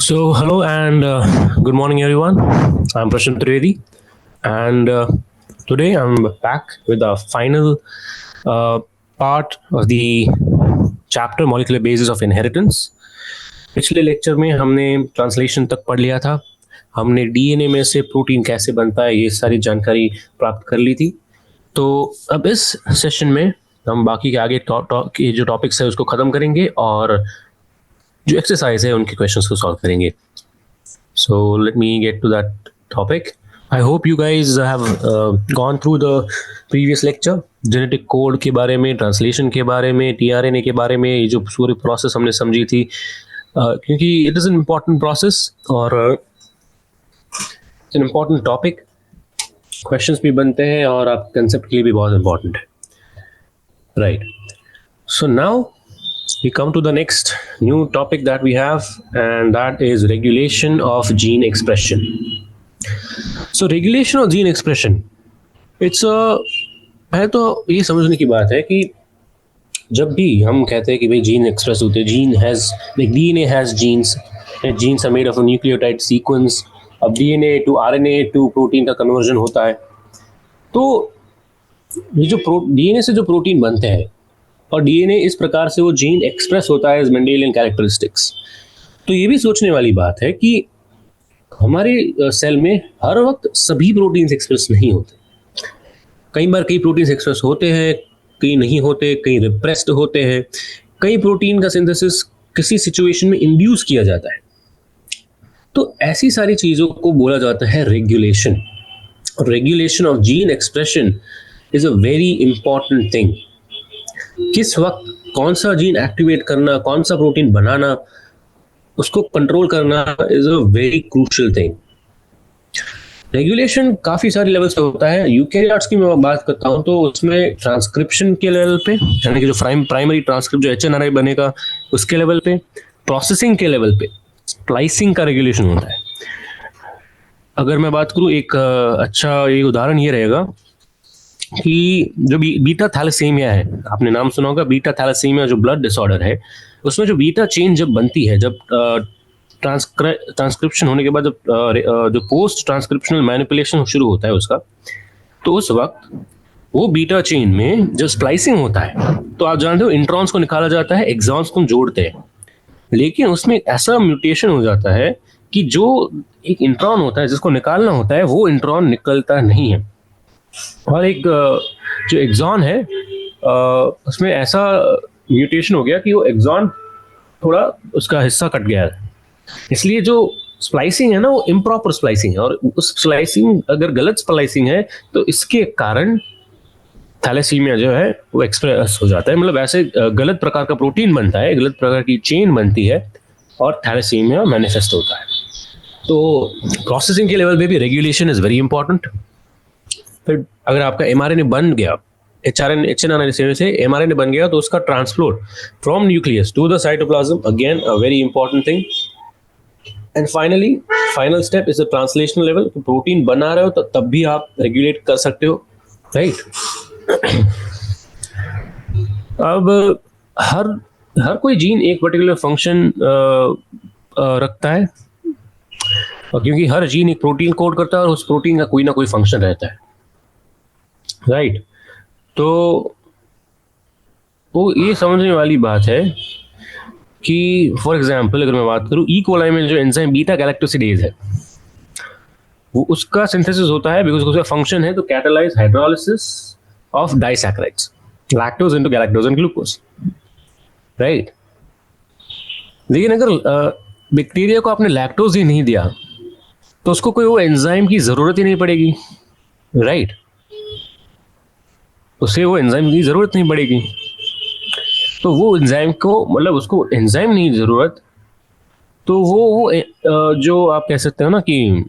So, hello and good morning, everyone. I'm Prashant Trivedi, and today I'm back with the final uh, part of the chapter Molecular Basis of Inheritance. पिछले lecture में हमने translation तक पढ़ लिया था. हमने DNA में से प्रोटीन कैसे बनता है ये सारी जानकारी प्राप्त कर ली थी. तो अब इस सेशन में हम बाकी के आगे के जो टॉपिक्स है उसको ख़त्म करेंगे और जो एक्सरसाइज है उनके क्वेश्चंस को सॉल्व करेंगे. So let me get to that topic. I hope you guys have gone through the previous lecture. Genetic code के बारे में, ट्रांसलेशन के बारे में, टीआरएनए के बारे में, ये जो पूरी प्रोसेस हमने समझी थी, क्योंकि it is an important process और it's an important topic. Questions भी बनते हैं और आप कंसेप्ट के लिए भी बहुत इम्पॉर्टेंट है. Right. So now we come to the next new topic that we have, and that is regulation of gene expression. So regulation of gene expression, it's है तो ये समझने की बात है कि जब भी हम कहते हैं कि भाई जीन एक्सप्रेस होते हैं, gene has like DNA has genes, genes are made of a nucleotide sequence. अब DNA to RNA to protein का कन्वर्जन होता है. तो ये जो डीएनए से जो प्रोटीन बनते हैं और डीएनए इस प्रकार से वो जीन एक्सप्रेस होता है एज मेंडेलियन कैरेक्टरिस्टिक्स. तो ये भी सोचने वाली बात है कि हमारे सेल में हर वक्त सभी प्रोटीन्स एक्सप्रेस नहीं होते. कई बार कई प्रोटीन्स एक्सप्रेस होते हैं, कई नहीं होते, कई रिप्रेस्ड होते हैं. कई प्रोटीन का सिंथेसिस किसी सिचुएशन में इंड्यूस किया जाता है. तो ऐसी सारी चीज़ों को बोला जाता है regulation. Regulation of gene expression is a very important thing. किस वक्त कौन सा जीन एक्टिवेट करना, कौन सा प्रोटीन बनाना, उसको कंट्रोल करना is a very crucial thing. Regulation काफ़ी सारे लेवल्स पे होता है. यूकैरियोट्स की मैं बात करता हूँ तो उसमें ट्रांसक्रिप्शन के लेवल पे, यानी कि जो प्राइमरी ट्रांसक्रिप्ट जो एचएनआरआई बनेगा उसके लेवल पे, प्रोसेसिंग के लेवल पे स्प्लाइसिंग का रेगुलेशन होता है. अगर मैं बात करूँ, एक अच्छा एक उदाहरण ये रहेगा कि जो बीटा थैलेसीमिया है, आपने नाम सुना होगा बीटा थैलेसीमिया, जो ब्लड डिसऑर्डर है, उसमें जो बीटा चेन जब बनती है, जब ट्रांसक्रिप्शन होने के बाद जब जो पोस्ट ट्रांसक्रिप्शनल मैनिपुलेशन शुरू होता है उसका, तो उस वक्त वो बीटा चेन में जब स्प्लाइसिंग होता है तो आप जानते हो इंट्रॉन्स को निकाला जाता है, एक्सॉन्स को जोड़ते हैं. लेकिन उसमें ऐसा म्यूटेशन हो जाता है कि जो एक इंट्रॉन होता है जिसको निकालना होता है वो इंट्रॉन निकलता नहीं है. और एक जो एक्सॉन है उसमें ऐसा म्यूटेशन हो गया कि वो एक्सॉन थोड़ा उसका हिस्सा कट गया है. इसलिए जो स्प्लाइसिंग है ना वो इम्प्रॉपर स्प्लाइसिंग है, और उस स्प्लाइसिंग अगर गलत स्प्लाइसिंग है तो इसके कारण थैलेसीमिया जो है वो एक्सप्रेस हो जाता है. मतलब ऐसे गलत प्रकार का प्रोटीन बनता है, गलत प्रकार की चेन बनती है और थैलेसीमिया मैनिफेस्ट होता है. तो प्रोसेसिंग के लेवल पे भी रेगुलेशन इज वेरी इंपॉर्टेंट. फिर अगर आपका एमआरएनए बन गया, एचएनआरएनए से एमआरएनए बन गया, तो उसका transport from nucleus to the cytoplasm, again a very important thing. And finally final step is the translational level. Protein बना रहे हो तो तब भी आप रेगुलेट कर सकते हो, राइट. अब हर कोई जीन एक पर्टिकुलर फंक्शन रखता है, और क्योंकि हर जीन एक प्रोटीन कोड करता है और उस प्रोटीन का कोई ना कोई फंक्शन रहता है, राइट. तो वो ये समझने वाली बात है कि फॉर एग्जांपल अगर मैं बात करूं, ई कोलाई में जो एंजाइम बीटा गैलेक्टोसिडेज है, वो उसका सिंथेसिस होता है बिकॉज उसका फंक्शन है तो catalyse hydrolysis of disaccharides, lactose into galactose and glucose, right. लेकिन अगर बैक्टीरिया को आपने लैक्टोज ही नहीं दिया तो उसको कोई वो एंजाइम की जरूरत ही नहीं पड़ेगी, राइट. उसे वो एंजाइम की जरूरत नहीं पड़ेगी. तो वो एंजाइम को, मतलब उसको एंजाइम नहीं जरूरत, तो वो जो आप कह सकते हो ना कि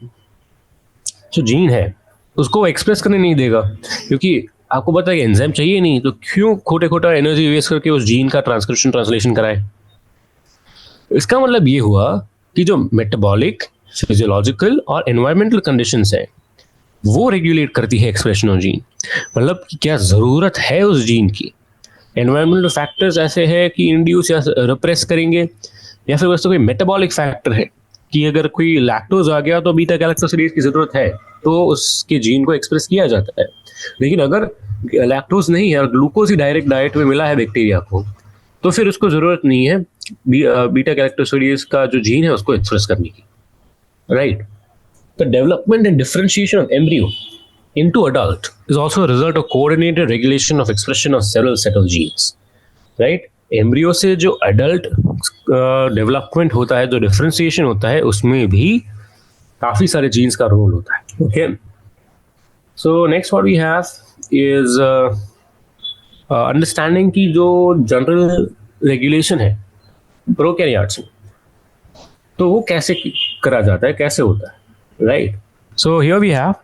जो जीन है उसको एक्सप्रेस करने नहीं देगा, क्योंकि आपको पता है कि एंजाइम चाहिए नहीं, तो क्यों खोटा एनर्जी वेस्ट करके उस जीन का ट्रांसलेशन कराए. इसका मतलब ये हुआ कि जो मेटाबॉलिक, फिजियोलॉजिकल और एनवायरमेंटल कंडीशंस है वो रेगुलेट करती है एक्सप्रेशन ऑफ जीन. मतलब कि क्या ज़रूरत है उस जीन की. एनवायरमेंटल फैक्टर्स ऐसे हैं कि इंड्यूस या रिप्रेस करेंगे, या फिर वैसे कोई मेटाबॉलिक फैक्टर है कि अगर कोई लैक्टोज आ गया तो बीटा गैलेक्टोसिडेज की जरूरत है, तो उसके जीन को एक्सप्रेस किया जाता है। लेकिन अगर लैक्टोज नहीं है और ग्लूकोज ही डायरेक्ट डाइट में मिला है बैक्टीरिया को, तो फिर उसको जरूरत नहीं है बीटा गैलेक्टोसिडेज का जो जीन है उसको एक्सप्रेस करने की, right. The development and differentiation of embryo into adult is also a result of coordinated regulation of expression of several set of genes, right? Embryo से जो अडल्ट डेवलपमेंट होता है, जो डिफरेंशिएशन होता है, उसमें भी काफी सारे जीन्स का रोल होता है। Okay, so next what we have is understanding की जो जनरल रेगुलेशन है प्रोकैरियोट्स में, तो वो कैसे करा जाता है, कैसे होता है, right. So here we have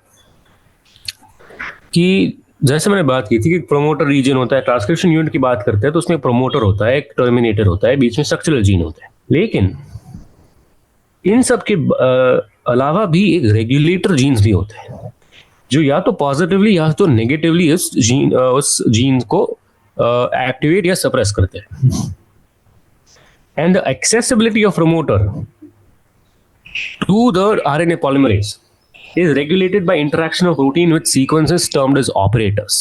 कि जैसे मैंने बात की थी कि प्रोमोटर रीजन होता है, ट्रांसक्रिप्शन यूनिट की बात करते हैं तो उसमें प्रोमोटर होता है, एक टर्मिनेटर होता है, बीच में स्ट्रक्चरल जीन होता है। लेकिन इन सब के अलावा भी एक रेगुलेटर जीन्स भी होते हैं जो या तो पॉजिटिवली या तो नेगेटिवली उस जीन को एक्टिवेट या सप्रेस करते हैं। And the accessibility of promoter to the RNA polymerase is regulated by interaction of protein with sequences termed as operators।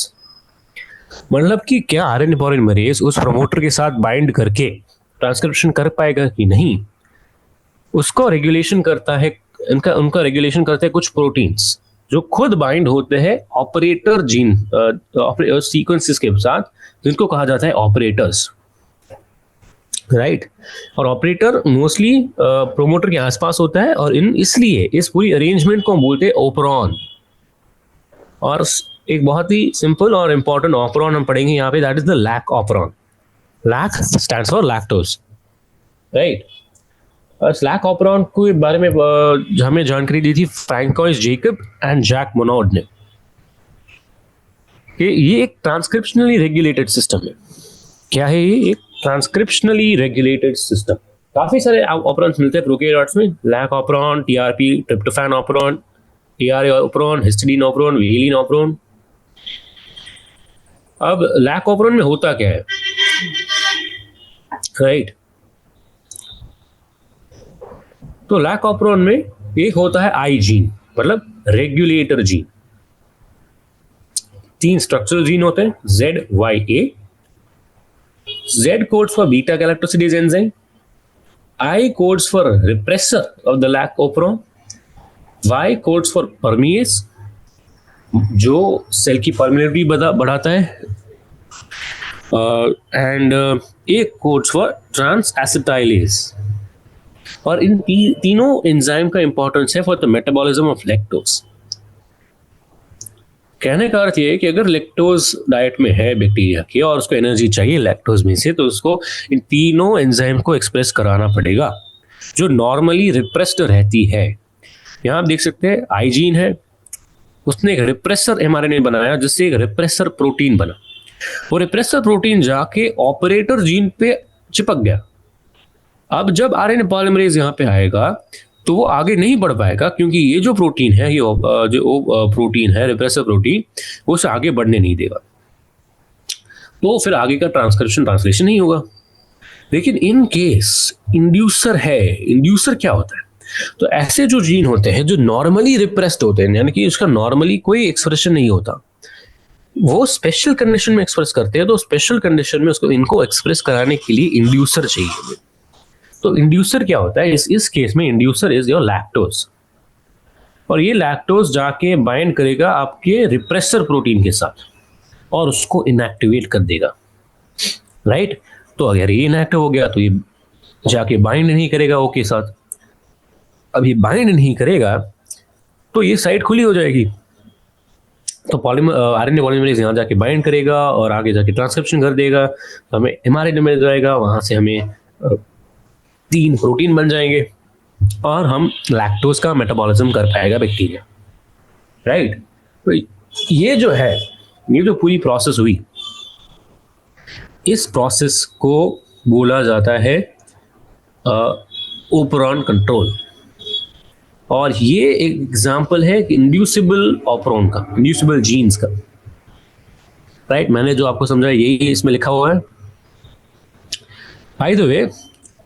मतलब कि क्या आरएनए पॉलीमरेज उस प्रोमोटर के साथ बाइंड करके ट्रांसक्रिप्शन कर पाएगा कि नहीं, उसको रेगुलेशन करता है, उनका रेगुलेशन करते हैं कुछ प्रोटीन्स जो खुद बाइंड होते हैं ऑपरेटर जीन सीक्वेंसेस के साथ, जिनको कहा जाता है ऑपरेटर्स, राइट। और ऑपरेटर मोस्टली प्रोमोटर के आसपास होता है, और इसलिए इस पूरी अरेंजमेंट को हम बोलते हैं ओपरॉन। और एक बहुत ही सिंपल और इंपॉर्टेंट ऑपरॉन हम पढ़ेंगे यहाँ पे, that is the lac operon. Lac stands for lactose, right. Lac operon के बारे में हमें जानकारी दी थी Francois Jacob and Jacques Monod ने, कि ये एक ट्रांसक्रिप्शनली रेगुलेटेड सिस्टम है। क्या है ये? एक ट्रांसक्रिप्शनली रेगुलेटेड सिस्टम। काफी सारे ऑपरॉन्स मिलते हैं प्रोकैरियोट्स में, lac operon, TRP, tryptophan operon, TRA operon, histidine operon, valine operon. अब लैक ऑपरॉन में होता क्या है, राइट। तो लैक ऑपरॉन में एक होता है आई जीन, मतलब रेगुलेटर जीन। 3 स्ट्रक्चरल जीन होते हैं, ZYA। Z codes for beta galactosidase enzyme, I codes for repressor of the lac operon, Y codes for permease जो सेल की परमिएबिलिटी बढ़ाता है, and A codes for trans acetylase। और इन तीनों enzyme का importance है for the metabolism of lactose. कहने का अर्थ ये है कि अगर लैक्टोज डाइट में है बैक्टीरिया की और उसको एनर्जी चाहिए लैक्टोज में से, तो उसको इन तीनों एंजाइम को एक्सप्रेस कराना पड़ेगा जो नॉर्मली रिप्रेस्ड रहती है। यहाँ आप देख सकते हैं आई जीन है, उसने एक रिप्रेसर एमआरएनए बनाया जिससे एक रिप्रेसर प्रोटीन बना। वो रिप्रेसर प्रोटीन जाके ऑपरेटर जीन पे चिपक गया। अब जब आरएनए पॉलीमरेज यहाँ पे आएगा तो वो आगे नहीं बढ़ पाएगा, क्योंकि ये जो प्रोटीन है, ये जो प्रोटीन है रिप्रेसर प्रोटीन, वो उसे आगे बढ़ने नहीं देगा, तो फिर आगे का ट्रांसलेशन नहीं होगा। लेकिन इन केस इंड्यूसर है, इंड्यूसर क्या होता है? तो ऐसे जो जीन होते हैं जो नॉर्मली रिप्रेस्ड होते हैं, यानी कि उसका नॉर्मली कोई एक्सप्रेशन नहीं होता, वो स्पेशल कंडीशन में एक्सप्रेस करते हैं। तो स्पेशल कंडीशन में उसको इनको एक्सप्रेस कराने के लिए इंड्यूसर चाहिए। तो इंड्यूसर क्या होता है? इस केस में इंड्यूसर इज योर लैक्टोज, और ये लैक्टोज जाके बाइंड करेगा आपके रिप्रेसर प्रोटीन के साथ और उसको इनएक्टिवेट कर देगा, राइट। तो अगर ये इनएक्टिव हो गया तो ये जाके बाइंड नहीं करेगा ओ के साथ। अब ये बाइंड नहीं करेगा तो ये साइट खुली हो जाएगी, तो आरएनए पॉलीमरेज यहाँ जाके बाइंड करेगा और आगे जाके ट्रांसक्रिप्शन कर देगा, तो हमें एमआरएनए मिल जाएगा, वहां से हमें 3 प्रोटीन बन जाएंगे और हम लैक्टोज का मेटाबॉलिज्म कर पाएगा बैक्टीरिया, राइट। तो ये जो है, ये जो पूरी प्रोसेस हुई, इस प्रोसेस को बोला जाता है ओपरॉन कंट्रोल। और ये एक एग्जांपल है कि इंड्यूसिबल ऑपरॉन का, इंड्यूसिबल जीन्स का, राइट। मैंने जो आपको समझाया यही इसमें लिखा हुआ है। बाय द वे,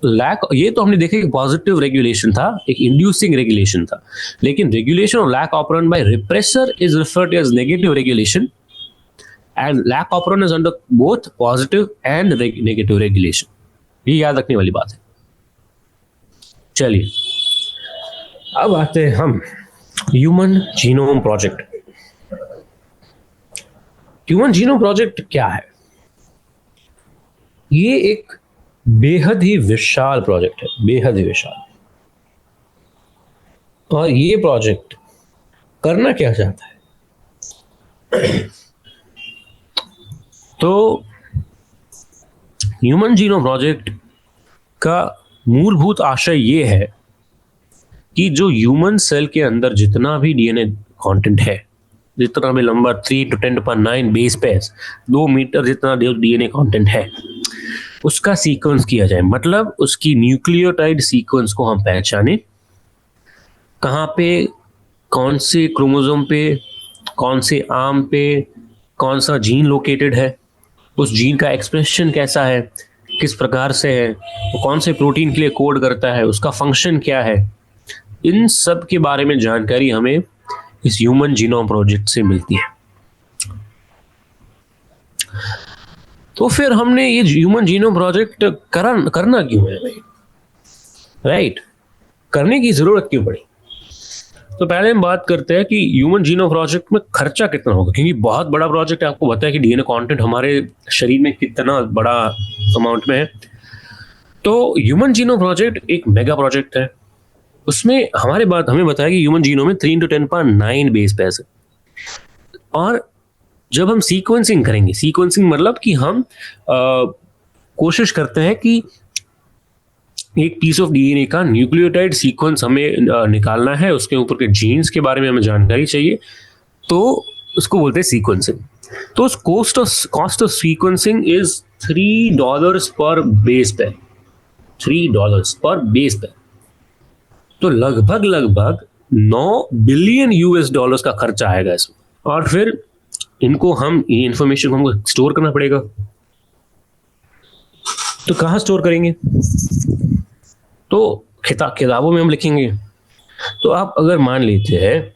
लैक, ये तो हमने देखा कि पॉजिटिव रेगुलेशन था, एक इंड्यूसिंग रेगुलेशन था, लेकिन regulation of lac operon by repressor is referred as negative regulation, and lac operon is under both positive and negative regulation. ये याद रखने वाली बात है। चलिए अब आते हैं हम human genome project. Human genome project क्या है? ये एक बेहद ही विशाल प्रोजेक्ट है, बेहद ही विशाल। और ये प्रोजेक्ट करना क्या चाहता है? तो ह्यूमन जीनोम प्रोजेक्ट का मूलभूत आशय ये है कि जो ह्यूमन सेल के अंदर जितना भी डीएनए कंटेंट है, जितना भी लंबा 3 to 10⁹ बेस पेयर्स, 2 मीटर जितना डीएनए कंटेंट है, उसका सीक्वेंस किया जाए। मतलब उसकी न्यूक्लियोटाइड सीक्वेंस को हम पहचाने, कहाँ पे, कौन से क्रोमोसोम पे, कौन से आर्म पे कौन सा जीन लोकेटेड है, उस जीन का एक्सप्रेशन कैसा है, किस प्रकार से है, वो कौन से प्रोटीन के लिए कोड करता है, उसका फंक्शन क्या है, इन सब के बारे में जानकारी हमें इस ह्यूमन जीनोम प्रोजेक्ट से मिलती है। तो फिर हमने ये ह्यूमन जीनोम प्रोजेक्ट करना क्यों है भाई, राइट? करने की जरूरत क्यों पड़ी? तो पहले हम बात करते हैं कि ह्यूमन जीनोम प्रोजेक्ट में खर्चा कितना होगा, क्योंकि बहुत बड़ा प्रोजेक्ट है। आपको पता है कि डीएनए कंटेंट हमारे शरीर में कितना बड़ा अमाउंट में है। तो ह्यूमन जीनोम प्रोजेक्ट एक मेगा प्रोजेक्ट है। उसमें हमें बताया कि ह्यूमन जीनोम में 3 to 10⁹ बेस पेयर्स है। और जब हम सीक्वेंसिंग करेंगे, सीक्वेंसिंग मतलब कि हम कोशिश करते हैं कि एक पीस ऑफ डीएनए का न्यूक्लियोटाइड सीक्वेंस हमें निकालना है, उसके ऊपर के जीन्स के बारे में हमें जानकारी चाहिए, तो उसको बोलते हैं सीक्वेंसिंग। तो कॉस्ट ऑफ सीक्वेंसिंग इज $3 पर बेस पेयर, $3 पर बेस पेयर। तो लगभग 9 बिलियन US$ का खर्चा आएगा इसमें। और फिर ये इंफॉर्मेशन को हमको स्टोर करना पड़ेगा। तो कहाँ स्टोर करेंगे? तो किताबों में हम लिखेंगे। तो आप अगर मान लेते हैं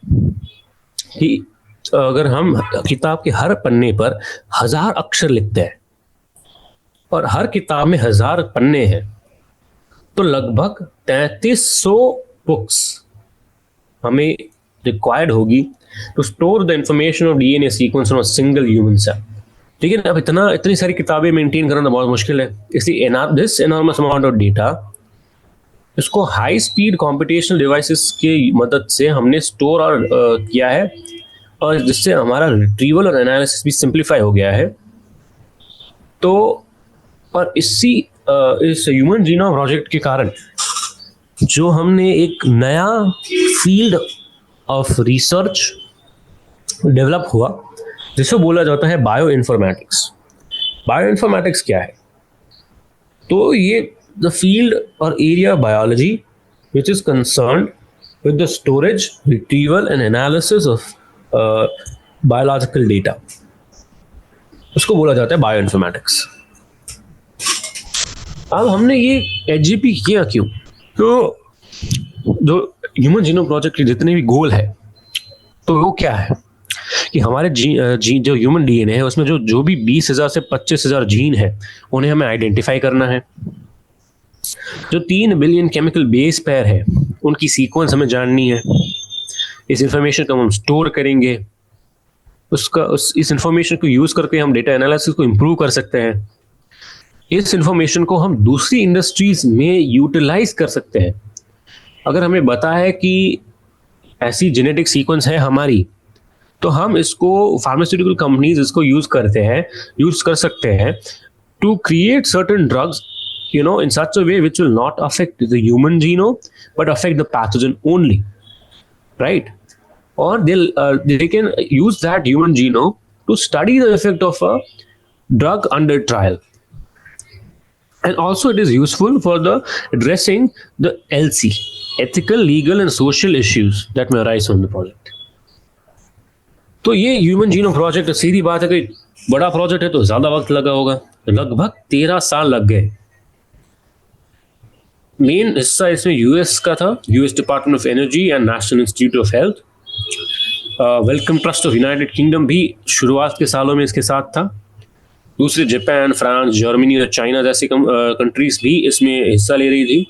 कि अगर हम किताब के हर पन्ने पर 1000 अक्षर लिखते हैं और हर किताब में 1000 पन्ने हैं, तो लगभग 3300 बुक्स हमें रिक्वायर्ड होगी to store the information of DNA sequence on a single human cell. लेकिन अब इतनी सारी किताबें मेंटेन करना बहुत मुश्किल है। इसलिए this enormous amount of data, इसको हाई स्पीड कॉम्पिटिशनल डिवाइसेस की मदद से हमने स्टोर और किया है, और जिससे हमारा रिट्रीवल और एनालिसिस भी सिंप्लीफाई हो गया है। तो और इस ह्यूमन जीनोम प्रोजेक्ट के कारण जो हमने एक नया फील्ड ऑफ रिसर्च डेवलप हुआ, जिसे बोला जाता है बायो इन्फॉर्मेटिक्स। बायो इन्फॉर्मेटिक्स क्या है? तो ये द फील्ड और area biology which is concerned with the storage, retrieval and analysis of biological data, उसको बोला जाता है बायो इन्फॉर्मेटिक्स। अब हमने ये एचजीपी किया क्यों? तो जो ह्यूमन जीनोम प्रोजेक्ट के जितने भी गोल है, तो वो क्या है कि हमारे जो ह्यूमन डीएनए है उसमें जो भी 20,000 से 25,000 जीन है, उन्हें हमें आइडेंटिफाई करना है। जो 3 बिलियन केमिकल बेस पेयर है, उनकी सीक्वेंस हमें जाननी है। इस इंफॉर्मेशन को हम स्टोर करेंगे, इस इंफॉर्मेशन को यूज करके हम डेटा एनालिसिस को इम्प्रूव कर सकते हैं। इस इंफॉर्मेशन को हम दूसरी इंडस्ट्रीज में यूटिलाइज कर सकते हैं। अगर हमें पता है कि ऐसी जेनेटिक सीक्वेंस है हमारी, तो हम इसको फार्मास्यूटिकल कंपनीज इसको यूज कर सकते हैं to create certain drugs, in such a way which will not affect the human genome but affect the pathogen only, right? Or they can use that human genome to study the effect of a drug under trial. And also it is useful for the addressing the LC, ethical, legal and social issues that may arise from the project. तो ये human genome project, सीधी बात है कि बड़ा project है तो ज्यादा वक्त लगा होगा, लगभग 13 साल लग गए। मेन हिस्सा इसमें यूएस का था, US department of energy and national institute of health. Wellcome Trust of United kingdom भी शुरुआत के सालों में इसके साथ था। दूसरे जापान, फ्रांस, जर्मनी और चाइना जैसी कंट्रीज भी इसमें हिस्सा ले रही थी।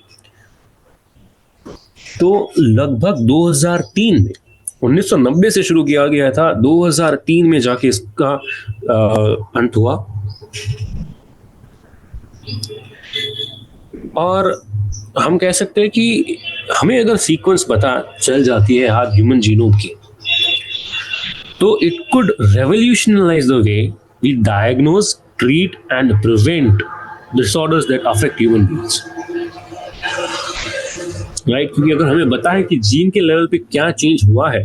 तो लगभग 2003 में, 1990 से शुरू किया गया था, 2003 में जाके इसका अंत हुआ। और हम कह सकते हैं कि हमें अगर सीक्वेंस पता चल जाती है आज ह्यूमन जीनोम की, तो it could revolutionise the way we diagnose, treat and prevent disorders that affect human beings. Right, क्योंकि अगर हमें पता है कि जीन के लेवल पे क्या चेंज हुआ है,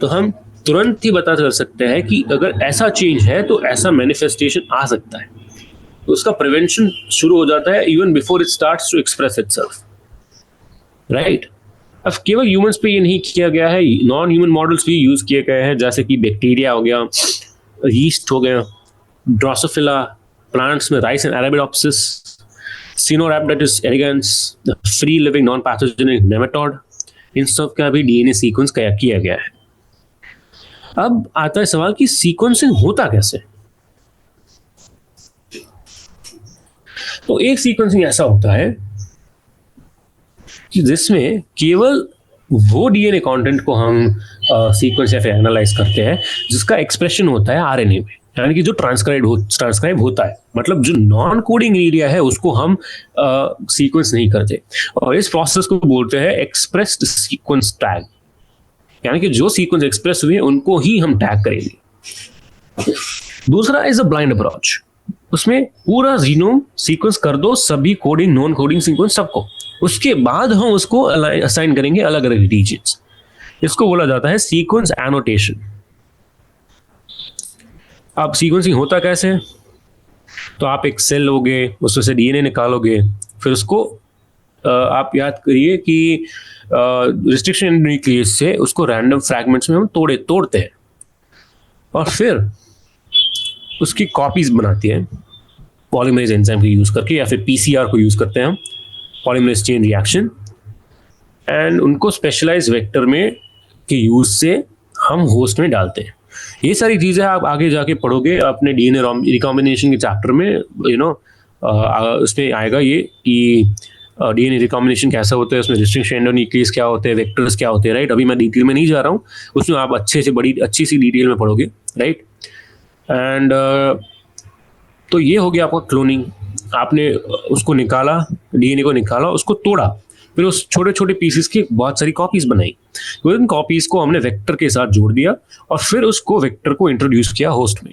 तो हम तुरंत ही बता कर सकते हैं कि अगर ऐसा चेंज है तो ऐसा मैनिफेस्टेशन आ सकता है। तो उसका प्रिवेंशन शुरू हो जाता है even before it starts to express itself. Right, अब केवल ह्यूमंस पे ये नहीं किया गया है, नॉन ह्यूमन मॉडल्स भी यूज किए गए हैं, जैसे कि बैक्टीरिया हो गया, यीस्ट हो गया, ड्रोसोफिला, प्लांट्स में rice and arabidopsis, Caenorhabditis elegans, the free living non pathogenic nematode, इन सब का भी डीएनए सीक्वेंस किया गया है। अब आता है सवाल कि सीक्वेंसिंग होता कैसे। तो एक सीक्वेंसिंग ऐसा होता है कि जिसमें केवल वो डीएनए कंटेंट को हम सीक्वेंस या फिर एनालाइज करते हैं जिसका एक्सप्रेशन होता है आरएनए में, यानी कि जो ट्रांसक्राइब होता है। मतलब जो नॉन कोडिंग एरिया है उसको हम सीक्वेंस नहीं करते, और इस प्रोसेस को बोलते हैं एक्सप्रेस्ड सीक्वेंस टैग, यानी कि जो सीक्वेंस एक्सप्रेस हुए उनको ही हम टैग करेंगे। दूसरा इज अ ब्लाइंड अप्रोच, उसमें पूरा जीनोम सीक्वेंस कर दो, सभी कोडिंग नॉन कोडिंग सीक्वेंस सबको, उसके बाद हम उसको असाइन करेंगे अलग अलग रीजन्स। इसको बोला जाता है सीक्वेंस एनोटेशन। अब सीक्वेंसिंग होता कैसे है? तो आप एक सेल लोगे, उसमें से डीएनए निकालोगे, फिर उसको आप याद करिए कि रिस्ट्रिक्शन न्यूक्लियस से उसको रैंडम फ्रैगमेंट्स में हम तोड़ते हैं, और फिर उसकी कॉपीज बनाती है पॉलीमरेज एंजाइम को यूज करके, या फिर पीसीआर को यूज करते हैं हम, पॉलीमरेज चेन रिएक्शन, एंड उनको स्पेशलाइज वेक्टर में के यूज से हम होस्ट में डालते हैं। ये सारी चीजें आप आगे जाके पढ़ोगे अपने डीएनए रिकॉम्बिनेशन के चैप्टर में, उसमें आएगा ये कि डीएनए रिकॉम्बिनेशन कैसा होता है, उसमें रिस्ट्रिक्शन एंडोन्यूक्लियस क्या होते हैं, वेक्टर्स क्या होते हैं। राइट, अभी मैं डिटेल में नहीं जा रहा हूँ, उसमें आप अच्छी सी डिटेल में पढ़ोगे। राइट, एंड तो ये हो गया आपका क्लोनिंग। आपने उसको निकाला, डीएनए को निकाला, उसको तोड़ा, फिर उस छोटे छोटे पीसेस की बहुत सारी कॉपीज बनाई, तो इन कॉपीज को हमने वेक्टर के साथ जोड़ दिया, और फिर उसको वेक्टर को इंट्रोड्यूस किया होस्ट में।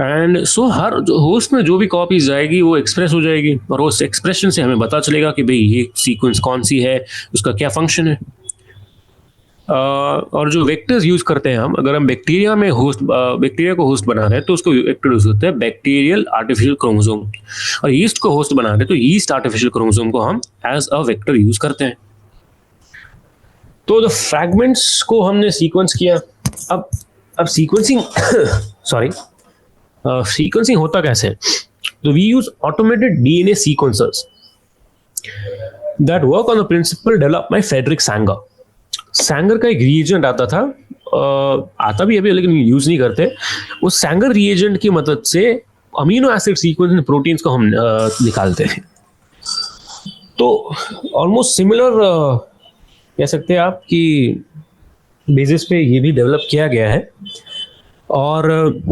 एंड सो हर होस्ट में जो भी कॉपीज जाएगी वो एक्सप्रेस हो जाएगी, और उस एक्सप्रेशन से हमें पता चलेगा कि भाई ये सीक्वेंस कौन सी है, उसका क्या फंक्शन है। और जो वेक्टर्स यूज करते हैं हम, अगर हम बैक्टीरिया को होस्ट बना रहे हैं तो उसको वेक्टर यूज होते हैं बैक्टीरियल आर्टिफिशियल क्रोमोसोम, और यीस्ट को होस्ट बना रहे हैं तो यीस्ट आर्टिफिशियल क्रोमोसोम को हम एज अ वेक्टर यूज करते हैं। तो द फ्रैगमेंट्स को हमने सीक्वेंस किया। अब सीक्वेंसिंग सीक्वेंसिंग होता कैसे है? तो we use automated DNA sequencers that work on the principle develop by Frederick Sanger. Sanger का एक रिएजेंट आता था, आता भी अभी, लेकिन यूज नहीं करते। उस सैंगर रिएजेंट की मदद से amino acid sequence and proteins को हम निकालते हैं। तो ऑलमोस्ट सिमिलर कह सकते हैं आप कि बेसिस पे ये भी डेवलप किया गया है, और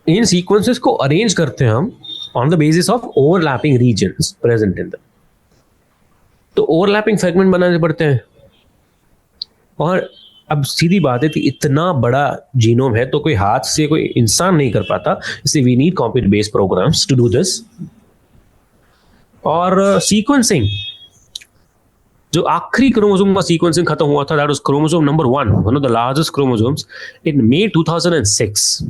इन सीक्वेंसेस को अरेंज करते हैं हम on the basis of overlapping regions present in the. तो ओवरलैपिंग फ्रेगमेंट बनाने पड़ते हैं, और अब सीधी बात है कि इतना बड़ा जीनोम है तो कोई हाथ से कोई इंसान नहीं कर पाता, इसलिए we need computer based programs to do this. और सीक्वेंसिंग, जो आखिरी क्रोमोसोम का सीक्वेंसिंग खत्म हुआ था, that was chromosome number 1, one of the largest chromosomes, in May 2006।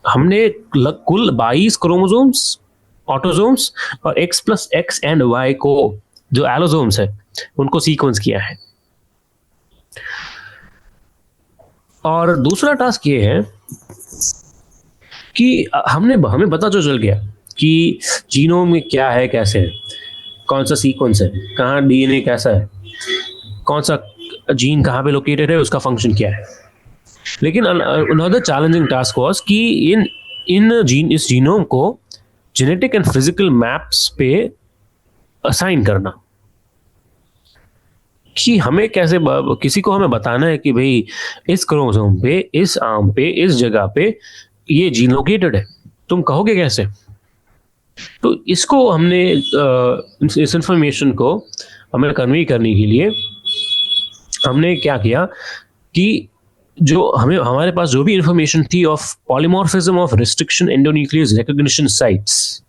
हमने कुल 22 क्रोमोसोम्स, ऑटोसोम्स और X+X एंड Y को, जो एलोसोम्स है, उनको सीक्वेंस किया है। और दूसरा टास्क ये है कि हमें पता जो चल गया कि जीनोम में क्या है, कैसे है, कौन सा सीक्वेंस है, कहाँ डीएनए कैसा है, कौन सा जीन कहाँ पे लोकेटेड है, उसका फंक्शन क्या है. लेकिन अनदर चैलेंजिंग टास्क वाज कि इस जीनोम को जेनेटिक एंड फिजिकल मैप्स पे असाइन करना, कि हमें कैसे किसी को हमें बताना है कि भाई इस क्रोमोसोम पे, इस आर्म पे, इस जगह पे ये जीन लोकेटेड है. तुम कहोगे कैसे? तो इसको हमने इस इंफॉर्मेशन को हमें कन्वे करने के लिए हमने क्या किया कि जो हमारे पास जो भी इंफॉर्मेशन थी of polymorphism of restriction endonuclease recognition sites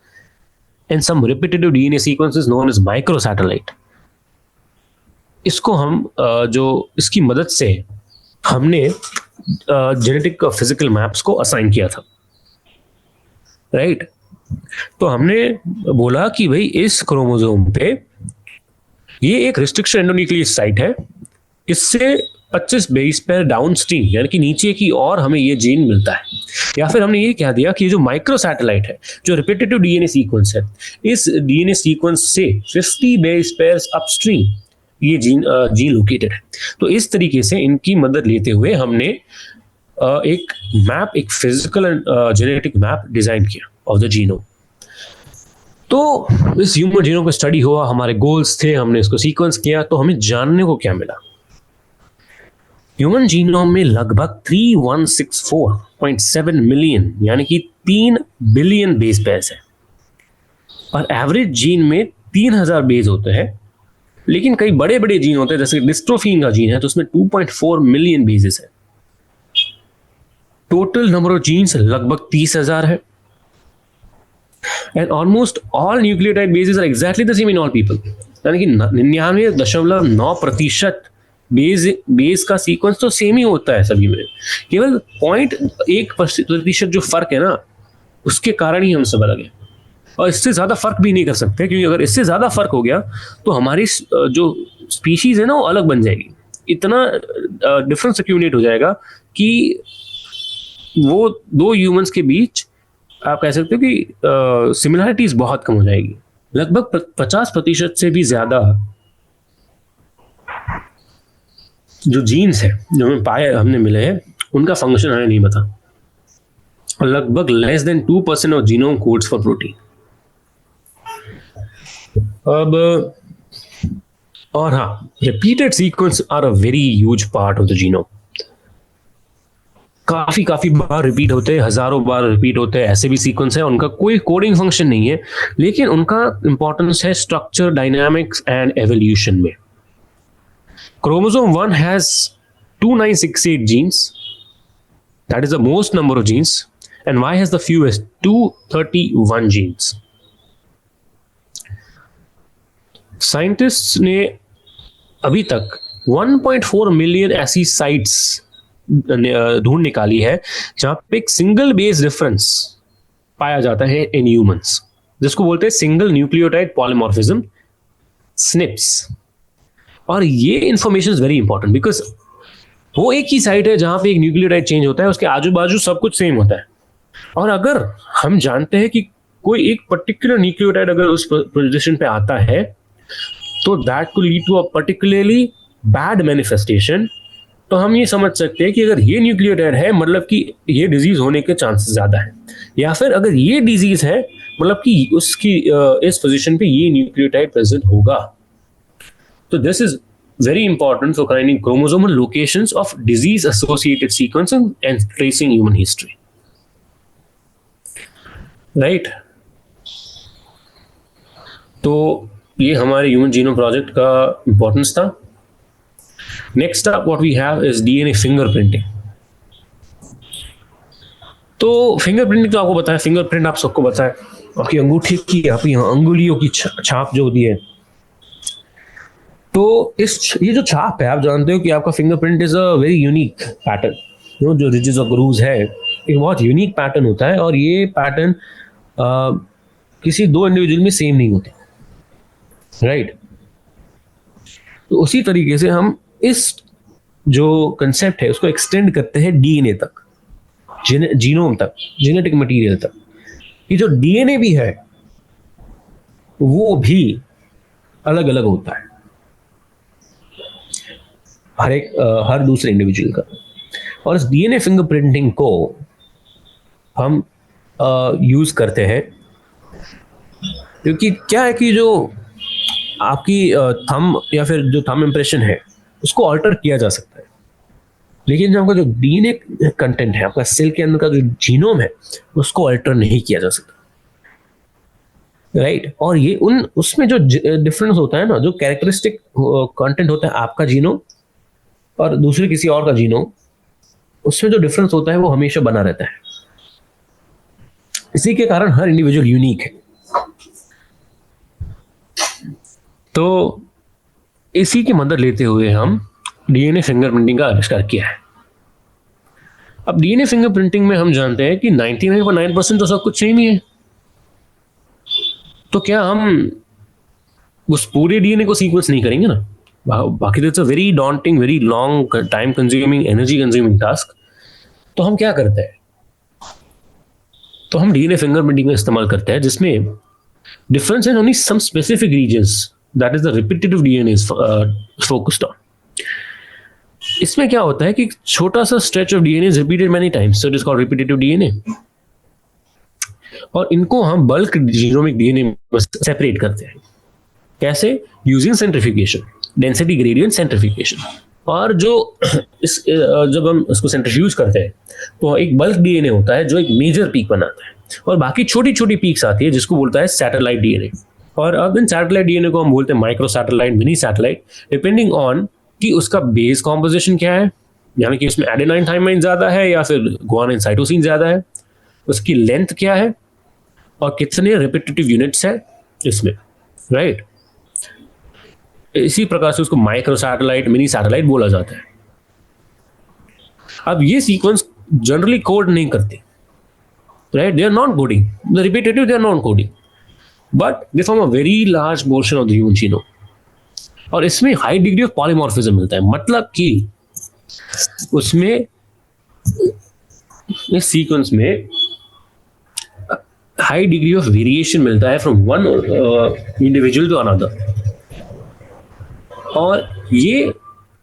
and some repetitive DNA sequences known as microsatellite, इसको हम जो इसकी मदद से हमने जेनेटिक फिजिकल मैप्स को असाइन किया था. राइट. तो हमने बोला कि भाई इस क्रोमोसोम पे ये एक रिस्ट्रिक्शन एंडोन्यूक्लियस साइट है, इससे 25 बेस पेयर डाउनस्ट्रीम यानी कि नीचे की और हमें ये जीन मिलता है. या फिर हमने ये कह दिया कि जो माइक्रोसैटेलाइट है, जो रिपीटेटिव डीएनए सीक्वेंस है, इस डीएनए सीक्वेंस से 50 बेस पेयर्स अपस्ट्रीम ये जीन लोकेटेड है. तो इस तरीके से इनकी मदद लेते हुए हमने एक मैप, एक physical and genetic map design किया ऑफ द जीनोम. तो इस ह्यूमन जीनोम का स्टडी हुआ, हमारे गोल्स थे, हमने इसको सीक्वेंस किया. तो हमें जानने को क्या मिला? ह्यूमन जीनोम में लगभग 3164.7 मिलियन यानी कि 3 बिलियन बेस पेयर्स है, और एवरेज जीन में 3000 बेस होते हैं. लेकिन कई बड़े बड़े जीन होते हैं, जैसे डिस्ट्रोफिन का जीन है, तो उसमें 2.4 मिलियन बेसेस है. टोटल नंबर ऑफ जीन्स लगभग 30,000 है. And almost all nucleotide bases are exactly the same in all people, यानी कि 99.9% बेस का सीक्वेंस तो सेम ही होता है सभी में. केवल 0.1% जो फर्क है ना, उसके कारण ही हम सब अलग है, और इससे ज्यादा फर्क भी नहीं कर सकते, क्योंकि अगर इससे ज्यादा फर्क हो गया तो हमारी जो स्पीशीज है ना वो अलग बन जाएगी. इतना डिफरेंस एक्यूमुलेट हो जाएगा कि वो दो ह्यूमंस के बीच आप कह सकते हो कि सिमिलरिटीज बहुत कम हो जाएगी. लगभग 50% से भी ज्यादा जो जीन्स है जो हमें हमने मिले हैं, उनका फंक्शन हमें नहीं पता. लगभग less than 2% of genome codes for protein. अब और हाँ, repeated sequence are a very huge part of the genome. काफी बार रिपीट होते हैं, हजारों बार रिपीट होते हैं. ऐसे भी सीक्वेंस है उनका कोई कोडिंग फंक्शन नहीं है, लेकिन उनका इंपॉर्टेंस है स्ट्रक्चर, डायनामिक्स एंड एवोल्यूशन में. Chromosome 1 has 2968 genes. That is the most number of genes. And Y has the fewest, 231 genes. Scientists ने अभी तक 1.4 मिलियन ऐसी साइट्स ढूंढ निकाली है जहां पे एक सिंगल बेस डिफरेंस पाया जाता है इन ह्यूमंस, जिसको बोलते हैं सिंगल न्यूक्लियोटाइड पॉलीमॉर्फिज्म, SNPs. और ये information is very important because वो एक ही साइट है जहां पे एक न्यूक्लियोटाइड चेंज होता है, उसके आजू बाजू सब कुछ सेम होता है. और अगर हम जानते हैं कि कोई एक पर्टिकुलर न्यूक्लियोटाइड अगर उस पोजीशन पे आता है, तो that could lead to a particularly bad manifestation. तो हम ये समझ सकते हैं कि अगर ये न्यूक्लियोटाइड है, मतलब कि ये डिजीज होने के चांसेस ज्यादा है. या फिर अगर ये डिजीज है, मतलब कि उसकी इस पोजीशन पे ये न्यूक्लियोटाइड प्रेजेंट होगा. So this is very important for finding chromosomal locations of disease-associated sequencing and tracing human history. Right? तो ये हमारे ह्यूमन जीनोम प्रोजेक्ट का इंपॉर्टेंस था. Next up what we have is DNA fingerprinting. तो fingerprinting तो आपको बताया, फिंगरप्रिंट आप सबको पता है, आपकी अंगूठी की, आपकी अंगुलियों की छाप जो होती है. तो ये जो छाप है, आप जानते हो कि आपका fingerprint is a very unique pattern. जो रिजेस और ग्रूव्स है, एक बहुत यूनिक पैटर्न होता है, और ये पैटर्न किसी दो इंडिविजुअल में सेम नहीं होते. राइट. तो उसी तरीके से हम इस जो कंसेप्ट है उसको एक्सटेंड करते हैं डीएनए तक, जीनोम तक, जेनेटिक मटेरियल तक. कि जो डीएनए भी है वो भी अलग अलग होता है हर दूसरे इंडिविजुअल का। और इस डीएनए फिंगरप्रिंटिंग को हम यूज करते हैं क्योंकि क्या है कि जो आपकी थंब या फिर जो थंब इम्प्रेशन है उसको ऑल्टर किया जा सकता है, लेकिन जो आपका जो डीएनए कंटेंट है, आपका सेल के अंदर का जो जीनोम है, उसको ऑल्टर नहीं किया जा सकता, राइट। और ये उसमें जो डिफरेंस होता है ना, जो कैरेक्टरिस्टिक कंटेंट होता है आपका जीनोम और दूसरे किसी और का जीनोम, उसमें जो डिफरेंस होता है वो हमेशा बना रहता है। इसी के कारण हर इंडिविजुअल यूनिक है। तो इसी की मदद लेते हुए हम डीएनए फिंगरप्रिंटिंग का आविष्कार किया है। अब डीएनए फिंगरप्रिंटिंग में हम जानते हैं कि 99.9% तो सब कुछ सेम ही है। तो क्या हम उस पूरे डीएनए को सीक्वेंस नहीं करेंगे ना, बाकी तो it's a very daunting, very long, time consuming, energy consuming task. तो हम क्या करते हैं, तो हम डीएनए फिंगरप्रिंटिंग का इस्तेमाल करते हैं जिसमें difference in only some specific regions, that is the repetitive DNA is focused on. इसमें क्या होता है कि छोटा सा stretch of DNA is repeated many times, so it is called repetitive DNA. और इनको हम बल्क जीनोमिक डीएनए में सेपरेट करते हैं। कैसे? Using centrifugation, density gradient centrifugation. और जो जब हम इसको सेंट्रीफ्यूज करते हैं तो एक बल्क डीएनए होता है जो एक मेजर पीक बनाता है, और बाकी छोटी छोटी पीक्स आती है जिसको बोलता है सैटेलाइट डीएनए। और अब इन सैटेलाइट डीएनए को हम बोलते हैं micro satellite, mini satellite, depending on कि उसका बेस कॉम्पोजिशन क्या है, यानी कि उसमें एडेनाइन थाइमाइन ज्यादा है या फिर गुआनिन साइटोसिन ज्यादा है, उसकी लेंथ क्या है और कितने रिपीटेटिव यूनिट्स है इसमें, राइट। इसी प्रकार से उसको माइक्रो सैटेलाइट, मिनी सैटेलाइट बोला जाता है। अब ये सीक्वेंस जनरली कोड नहीं करते, right, they are not coding, the repetitive they are not coding, but they form a very large portion of the human genome. और इसमें हाई डिग्री ऑफ पॉलीमॉर्फिज्म मिलता है, मतलब कि उसमें इस सीक्वेंस में हाई डिग्री ऑफ वेरिएशन मिलता है from one individual to another. और ये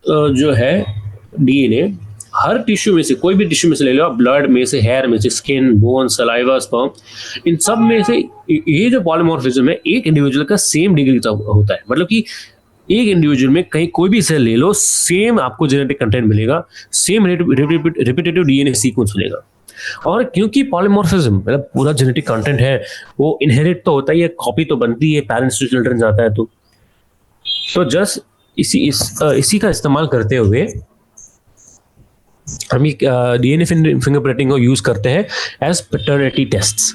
जो है डीएनए हर टिश्यू में से, कोई भी टिश्यू में से ले लो, ब्लड में से, हेयर में से, स्किन, बोन, सलाइवा, स्पर्म, इन सब में से ये जो पॉलीमॉर्फिज्म है एक इंडिविजुअल का सेम डिग्री का होता है। मतलब कि एक इंडिविजुअल में कहीं कोई भी सेल ले लो, सेम आपको जेनेटिक कंटेंट मिलेगा, सेम रिपीटेटिव डीएनए सीक्वेंस मिलेगा। और क्योंकि पॉलीमॉर्फिज्म मतलब पूरा जेनेटिक कंटेंट है, वो इनहेरिट तो होता ही है, कॉपी तो बनती है, पेरेंट्स टू चिल्ड्रन जाता है। तो जस्ट इसी का इस्तेमाल करते हुए हम डीएनए फिंगरप्रिंटिंग को यूज करते हैं एज पैटर्निटी टेस्ट्स।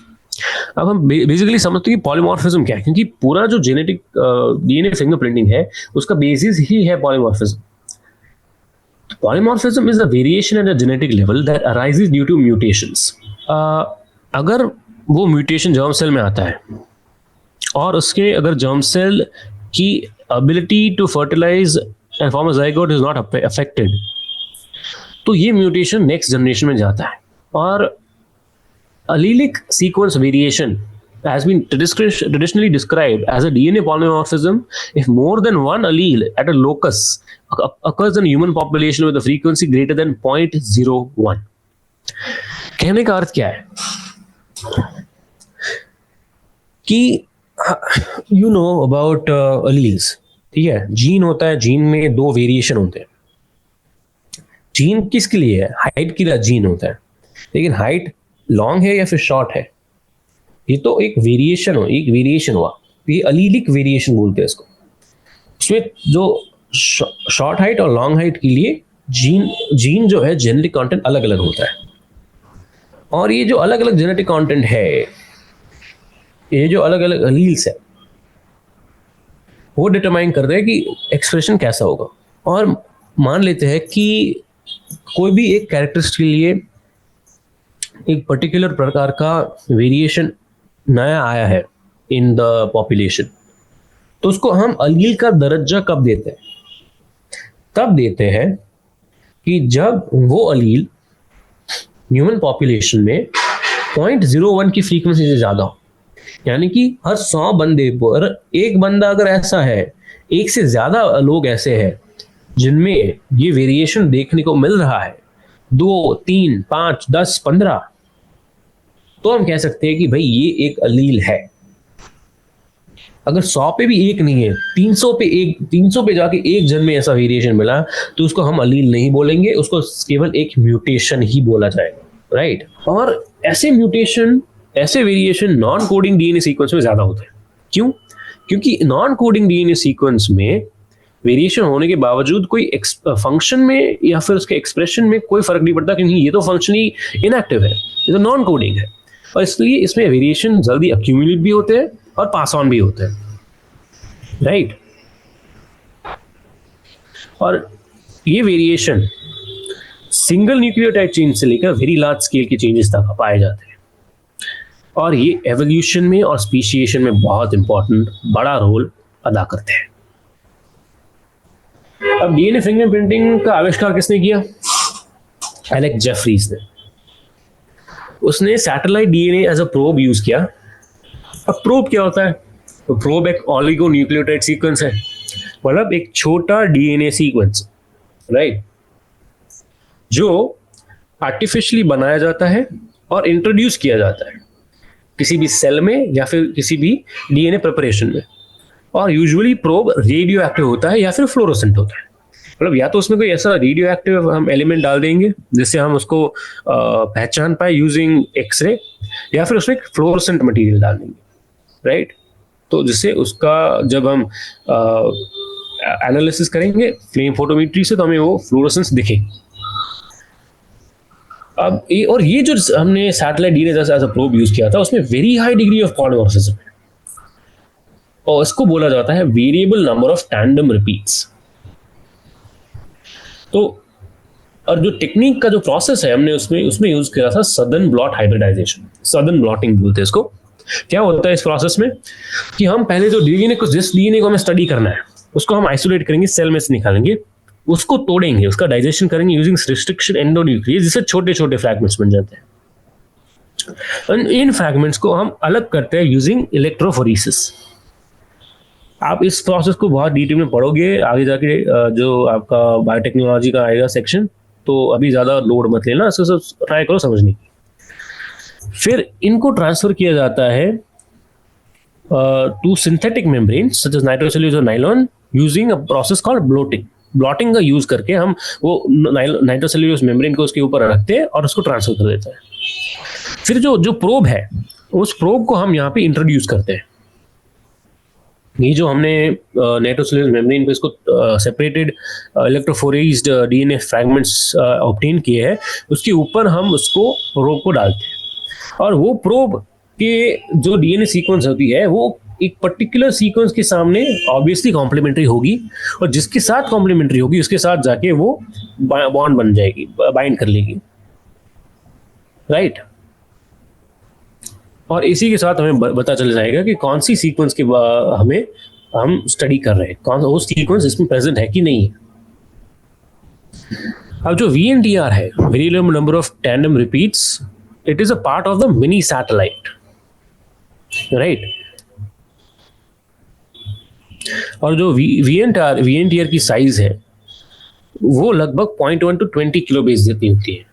अब हम बेसिकली समझते हैं कि पॉलीमॉर्फिज्म क्या है, क्योंकि पूरा जो जेनेटिक डीएनए फिंगरप्रिंटिंग है उसका बेसिस ही है polymorphism. Polymorphism is a variation at a genetic level that arises due to mutations. अगर वो म्यूटेशन जर्म सेल में आता है और उसके अगर जर्म सेल की ability to fertilize and form a zygote is not affected, तो ये म्यूटेशन नेक्स्ट जनरेशन में जाता है। और allelic sequence variation has been traditionally described as a DNA polymorphism if more than one allele at a locus occurs in a human population with a frequency greater than 0.01. कहने का अर्थ क्या है कि you know about alleles, ठीक है। Gene होता है, gene में दो वेरिएशन होते हैं। जीन किसके लिए है? हाइट के लिए जीन होता है, लेकिन हाइट लॉन्ग है या फिर शॉर्ट है, ये तो एक वेरिएशन हुआ, ये अलीलिक वेरिएशन बोलते हैं इसको। उसमें जो शॉर्ट हाइट और लॉन्ग हाइट के लिए जीन जो है जेनेटिक कंटेंट अलग अलग होता है। और ये जो अलग अलग जेनेटिक कंटेंट है, ये जो अलग अलग अलील्स है, वो डिटरमाइन करते हैं कि एक्सप्रेशन कैसा होगा। और मान लेते हैं कि कोई भी एक कैरेक्टरिस्टिक के लिए एक पर्टिकुलर प्रकार का वेरिएशन नया आया है इन द पॉपुलेशन, तो उसको हम अलील का दर्जा कब देते हैं? तब देते हैं कि जब वो अलील ह्यूमन पॉपुलेशन में 0.01 की फ्रीक्वेंसी से ज्यादा हो, यानी कि हर 100 बंदे पर एक बंदा अगर ऐसा है, एक से ज्यादा लोग ऐसे हैं जिनमें ये वेरिएशन देखने को मिल रहा है, 2, 3, 5, 10, 15, तो हम कह सकते हैं कि भाई ये एक अलील है। अगर 100 पे भी एक नहीं है, 300 पे जाके एक जन में ऐसा वेरिएशन मिला, तो उसको हम अलील नहीं बोलेंगे, उसको केवल एक म्यूटेशन ही बोला जाएगा, राइट। और ऐसे म्यूटेशन, ऐसे variation non coding DNA sequence में ज्यादा होते हैं। क्यों? क्योंकि नॉन कोडिंग डीएनए सीक्वेंस में वेरिएशन होने के बावजूद कोई फंक्शन में या फिर उसके एक्सप्रेशन में कोई फर्क नहीं पड़ता, क्योंकि ये तो फंक्शन ही इनएक्टिव है, ये तो नॉन कोडिंग है, और इसलिए इसमें वेरिएशन जल्दी अक्यूमुलेट भी होते हैं और पास ऑन भी होते हैं, राइट। और ये वेरिएशन सिंगल न्यूक्लियोटाइड चेंज से लेकर वेरी लार्ज स्केल के चेंजेस तक पाए जाते हैं, और ये एवोल्यूशन में और स्पीशिएशन में बहुत इंपॉर्टेंट बड़ा रोल अदा करते हैं। अब डीएनए फिंगरप्रिंटिंग का आविष्कार किसने किया? एलेक्स जेफरीज ने। उसने satellite DNA as a probe use किया। अब प्रोब क्या होता है? तो प्रोब एक ऑलिगोन्यूक्लियोटाइड सीक्वेंस है, मतलब एक छोटा डीएनए सीक्वेंस, राइट, जो आर्टिफिशियली बनाया जाता है और इंट्रोड्यूस किया जाता है किसी भी सेल में या फिर किसी भी डीएनए प्रिपरेशन में। और यूजुअली प्रोब रेडियो एक्टिव होता है या फिर फ्लोरोसेंट होता है, मतलब या तो उसमें कोई ऐसा रेडियो एक्टिव हम एलिमेंट डाल देंगे जिससे हम उसको पहचान पाए यूजिंग एक्सरे, या फिर उसमें फ्लोरोसेंट मटेरियल डाल देंगे, राइट। तो जिससे उसका जब हम एनालिसिस करेंगे फ्लेम फोटोमेट्री से, तो हमें वो फ्लोरोसेंस दिखे। अब ये जो हमने satellite DNA as a probe use किया था, उसमें very high degree of polymorphism है, और इसको बोला जाता है variable number of tandem repeats. तो और जो टेक्निक का जो प्रोसेस है हमने उसमें यूज किया था Southern blot hybridization, Southern blotting बोलते हैं इसको। क्या होता है इस प्रोसेस में कि हम पहले जो जिस डीएनए को हमें स्टडी करना है उसको हम आइसोलेट करेंगे, सेल में से निकालेंगे, उसको तोड़ेंगे, उसका डाइजेशन करेंगे यूजिंग रिस्ट्रिक्शन एंडोन्यूक्लियस, जिससे छोटे छोटे फ्रैगमेंट्स बन जाते हैं। इन फ्रैगमेंट्स को हम अलग करते हैं यूजिंग इलेक्ट्रोफोरेसिस। आप इस प्रोसेस को बहुत डिटेल में पढ़ोगे आगे जाके, जो आपका बायोटेक्नोलॉजी का आएगा सेक्शन, तो अभी ज़्यादा लोड मत लेना, इसको सब ट्राई करो समझने की। फिर इनको ट्रांसफर किया जाता है to synthetic membrane such as nitrocellulose और nylon using a process called blotting. Blotting का यूज करके हम वो नाइट्रोसेल्यूलोज मेम्ब्रेन को उसके ऊपर रखते हैं और उसको ट्रांसफर कर देते हैं। फिर जो प्रोब है, उस प्रोब को हम यहाँ पे इंट्रोड्यूस करते हैं। ये जो हमने नाइट्रोसेल्यूलोज मेम्ब्रेन पे इसको सेपरेटेड इलेक्ट्रोफोरेस्ड डीएनए फ्रैगमेंट्स ऑब्टेन किए हैं, उसके ऊपर हम उसको प्रोब को डालते हैं, और वो प्रोब के जो डीएनए सीक्वेंस होती है वो एक पर्टिकुलर सीक्वेंस के सामने ऑब्वियसली कॉम्प्लीमेंट्री होगी, और जिसके साथ कॉम्प्लीमेंट्री होगी उसके साथ जाके वो बॉन्ड बन जाएगी, बाइंड कर लेगी, राइट। और इसी के साथ हमें पता चल जाएगा कि कौन सी सीक्वेंस के हम स्टडी कर रहे हैं, कौन सा वो सीक्वेंस इसमें प्रेजेंट है कि नहीं है। अब जो VNTR है, very low number of tandem repeats, it is a part of the mini satellite, right. और जो VNTR की साइज है वो लगभग 0.1 to 20 किलो बेस जितनी होती है,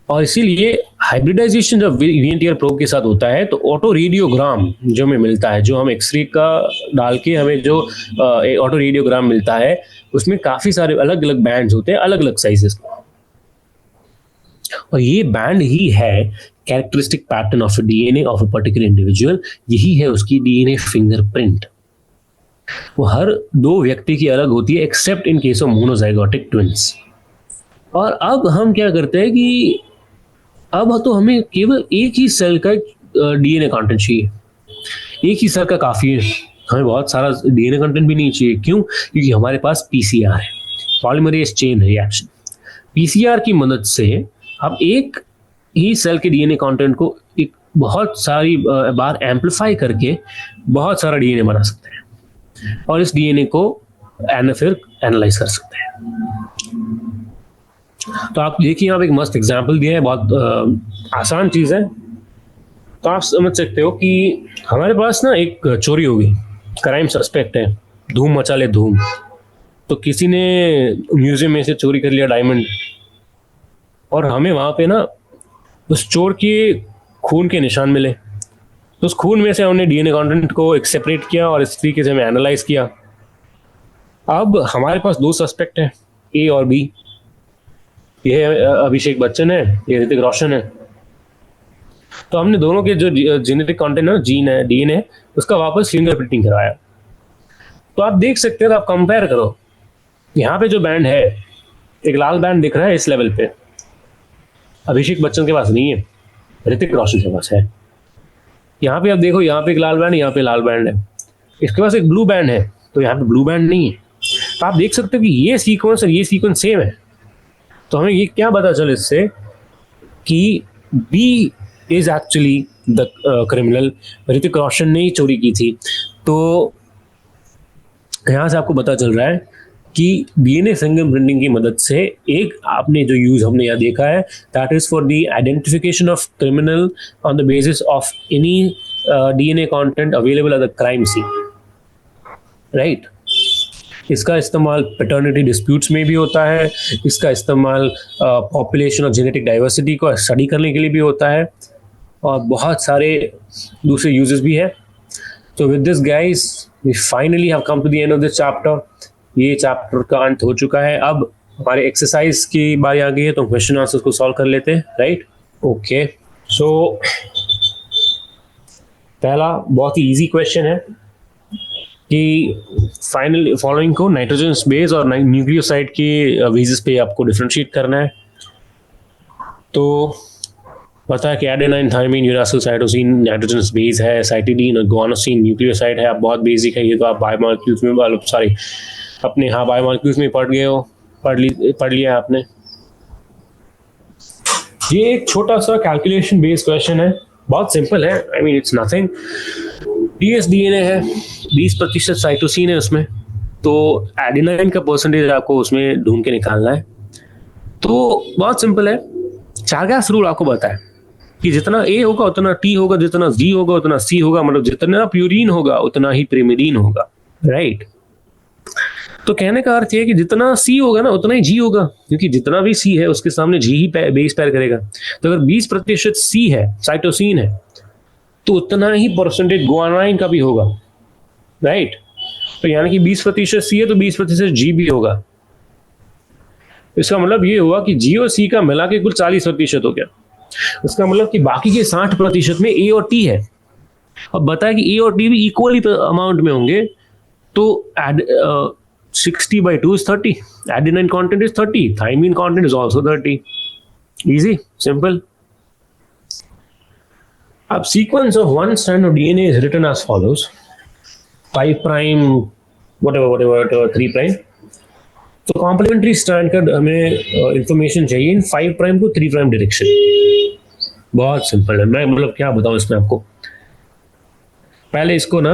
और इसीलिए हाइब्रिडाइजेशन जब VNTR प्रोब के साथ होता है तो ऑटो रेडियोग्राम जो हमें मिलता है, जो हम एक्सरे का डाल के हमें जो ऑटो रेडियोग्राम मिलता है, उसमें काफी सारे अलग अलग बैंड्स होते हैं, अलग अलग साइजेस, और ये बैंड ही है characteristic pattern of DNA of a particular individual. यही है उसकी डीएनए फिंगरप्रिंट। वो हर दो व्यक्ति की अलग होती है accept in case of monozygotic twins. और अब हम क्या करते हैं कि अब तो हमें केवल एक ही सेल का डीएनए कंटेंट चाहिए, एक ही सेल का काफी है, हमें बहुत सारा डीएनए कंटेंट भी नहीं चाहिए। क्यों? क्योंकि हमारे पास पीसीआर है, पॉलीमरेज चेन रिएक्शन। पीसीआर की मदद से आप एक ही सेल के डीएनए कंटेंट को एक बहुत सारी बार एम्पलीफाई करके बहुत सारा डीएनए बना सकते हैं, और इस डीएनए को फिर एनालाइज कर सकते हैं। तो आप देखिए, यहाँ पे एक मस्त एग्जाम्पल दिया है, बहुत आसान चीज है। तो आप समझ सकते हो कि हमारे पास ना एक चोरी होगी, क्राइम सस्पेक्ट है, धूम मचा ले धूम। तो किसी ने म्यूजियम में से चोरी कर लिया डायमंड, और हमें वहां पे ना उस चोर के खून के निशान मिले। तो उस खून में से हमने डीएनए कंटेंट को एक सेपरेट किया और इस तरीके से हमें एनालाइज किया। अब हमारे पास दो सस्पेक्ट हैं, ए और बी। ये अभिषेक बच्चन है, ये ऋतिक रोशन है। तो हमने दोनों के जो जेनेटिक कंटेंट है, जीन है, डीएनए, उसका वापस फिंगरप्रिंटिंग करवाया। तो आप देख सकते हो, तो आप कंपेयर करो, यहाँ पे जो बैंड है, एक लाल बैंड दिख रहा है इस लेवल पे, अभिषेक बच्चन के पास नहीं है, ऋतिक रोशन के पास है। यहाँ पे आप देखो, यहाँ पे एक लाल बैंड, यहाँ पे लाल बैंड है, इसके पास एक ब्लू बैंड है, तो यहाँ पे ब्लू बैंड नहीं है। तो आप देख सकते हो कि ये सीक्वेंस और ये सीक्वेंस सेम है। तो हमें ये क्या पता चले इससे कि B is actually the criminal, Hrithik Roshan ने ही चोरी की थी। तो यहाँ से आपको पता चल रहा है कि डीएनए फिंगरप्रिंटिंग की मदद से एक आपने जो यूज हमने यहाँ देखा है, that is for the identification of criminal on the basis of any DNA content available at the crime scene, right. इसका इस्तेमाल पैटर्निटी डिस्प्यूट्स में भी होता है, इसका इस्तेमाल पॉपुलेशन और जेनेटिक डाइवर्सिटी को स्टडी करने के लिए भी होता है, और बहुत सारे दूसरे यूजेस भी है। तो with this guys, we finally have come to the end of this chapter. ये चैप्टर का अंत हो चुका है। अब हमारे एक्सरसाइज की बारी आ गई है, तो क्वेश्चन आंसर्स को सॉल्व कर लेते हैं, राइट। ओके, सो पहला बहुत ही इजी क्वेश्चन है कि फाइनल फॉलोइंग को नाइट्रोजन बेस और न्यूक्लियोसाइड के बेसिस पे आपको डिफरेंशिएट करना है। तो पता है कि adenine, thymine, uracil, cytosine nitrogen base है, साइटिडीन और गुआनोसिन न्यूक्लियोसाइड है। आप बहुत बेसिक है ये, तो आप बायोमॉलिक्यूल्स में अपने बायोमॉलिक्यूल्स में पढ़ गए हो, पढ़ लिया आपने। ये एक छोटा सा कैलकुलेशन बेस्ड क्वेश्चन है, बहुत सिंपल है। I mean it's nothing. DsDNA है, 20% साइटोसिन है उसमें, तो एडेनाइन का परसेंटेज आपको उसमें ढूंढ के निकालना है। तो बहुत सिंपल है, चारगास रूल आपको बताया कि जितना ए होगा उतना टी होगा, जितना जी होगा उतना सी होगा, मतलब जितना प्यूरिन होगा उतना ही पिरिमिडीन होगा, राइट। तो कहने का अर्थ है कि जितना सी होगा ना उतना ही जी होगा, क्योंकि जितना भी सी है उसके सामने जी ही बेस पैर करेगा। तो अगर 20% सी है, साइटोसिन है, तो उतना ही परसेंटेज गुआनाइन का भी होगा, राइट। तो यानी कि 20% सी है तो 20% जी भी होगा। इसका मतलब ये हुआ कि जी और सी का मिला के कुल 40% हो गया। इसका मतलब कि बाकी के 60% में ए और टी है। अब बताया कि ए और टी भी इक्वली अमाउंट में होंगे, तो 60/2 is 30. Adenine content is 30. Thymine content is also 30. Easy, simple. अब sequence of one strand of DNA is written as follows: 5 prime, whatever 3 prime. तो कॉम्प्लीमेंट्री स्ट्रैंड का हमें इंफॉर्मेशन चाहिए इन 5 प्राइम टू 3 प्राइम डायरेक्शन। बहुत simple है, मैं मतलब क्या बताऊं इसमें आपको। पहले इसको ना,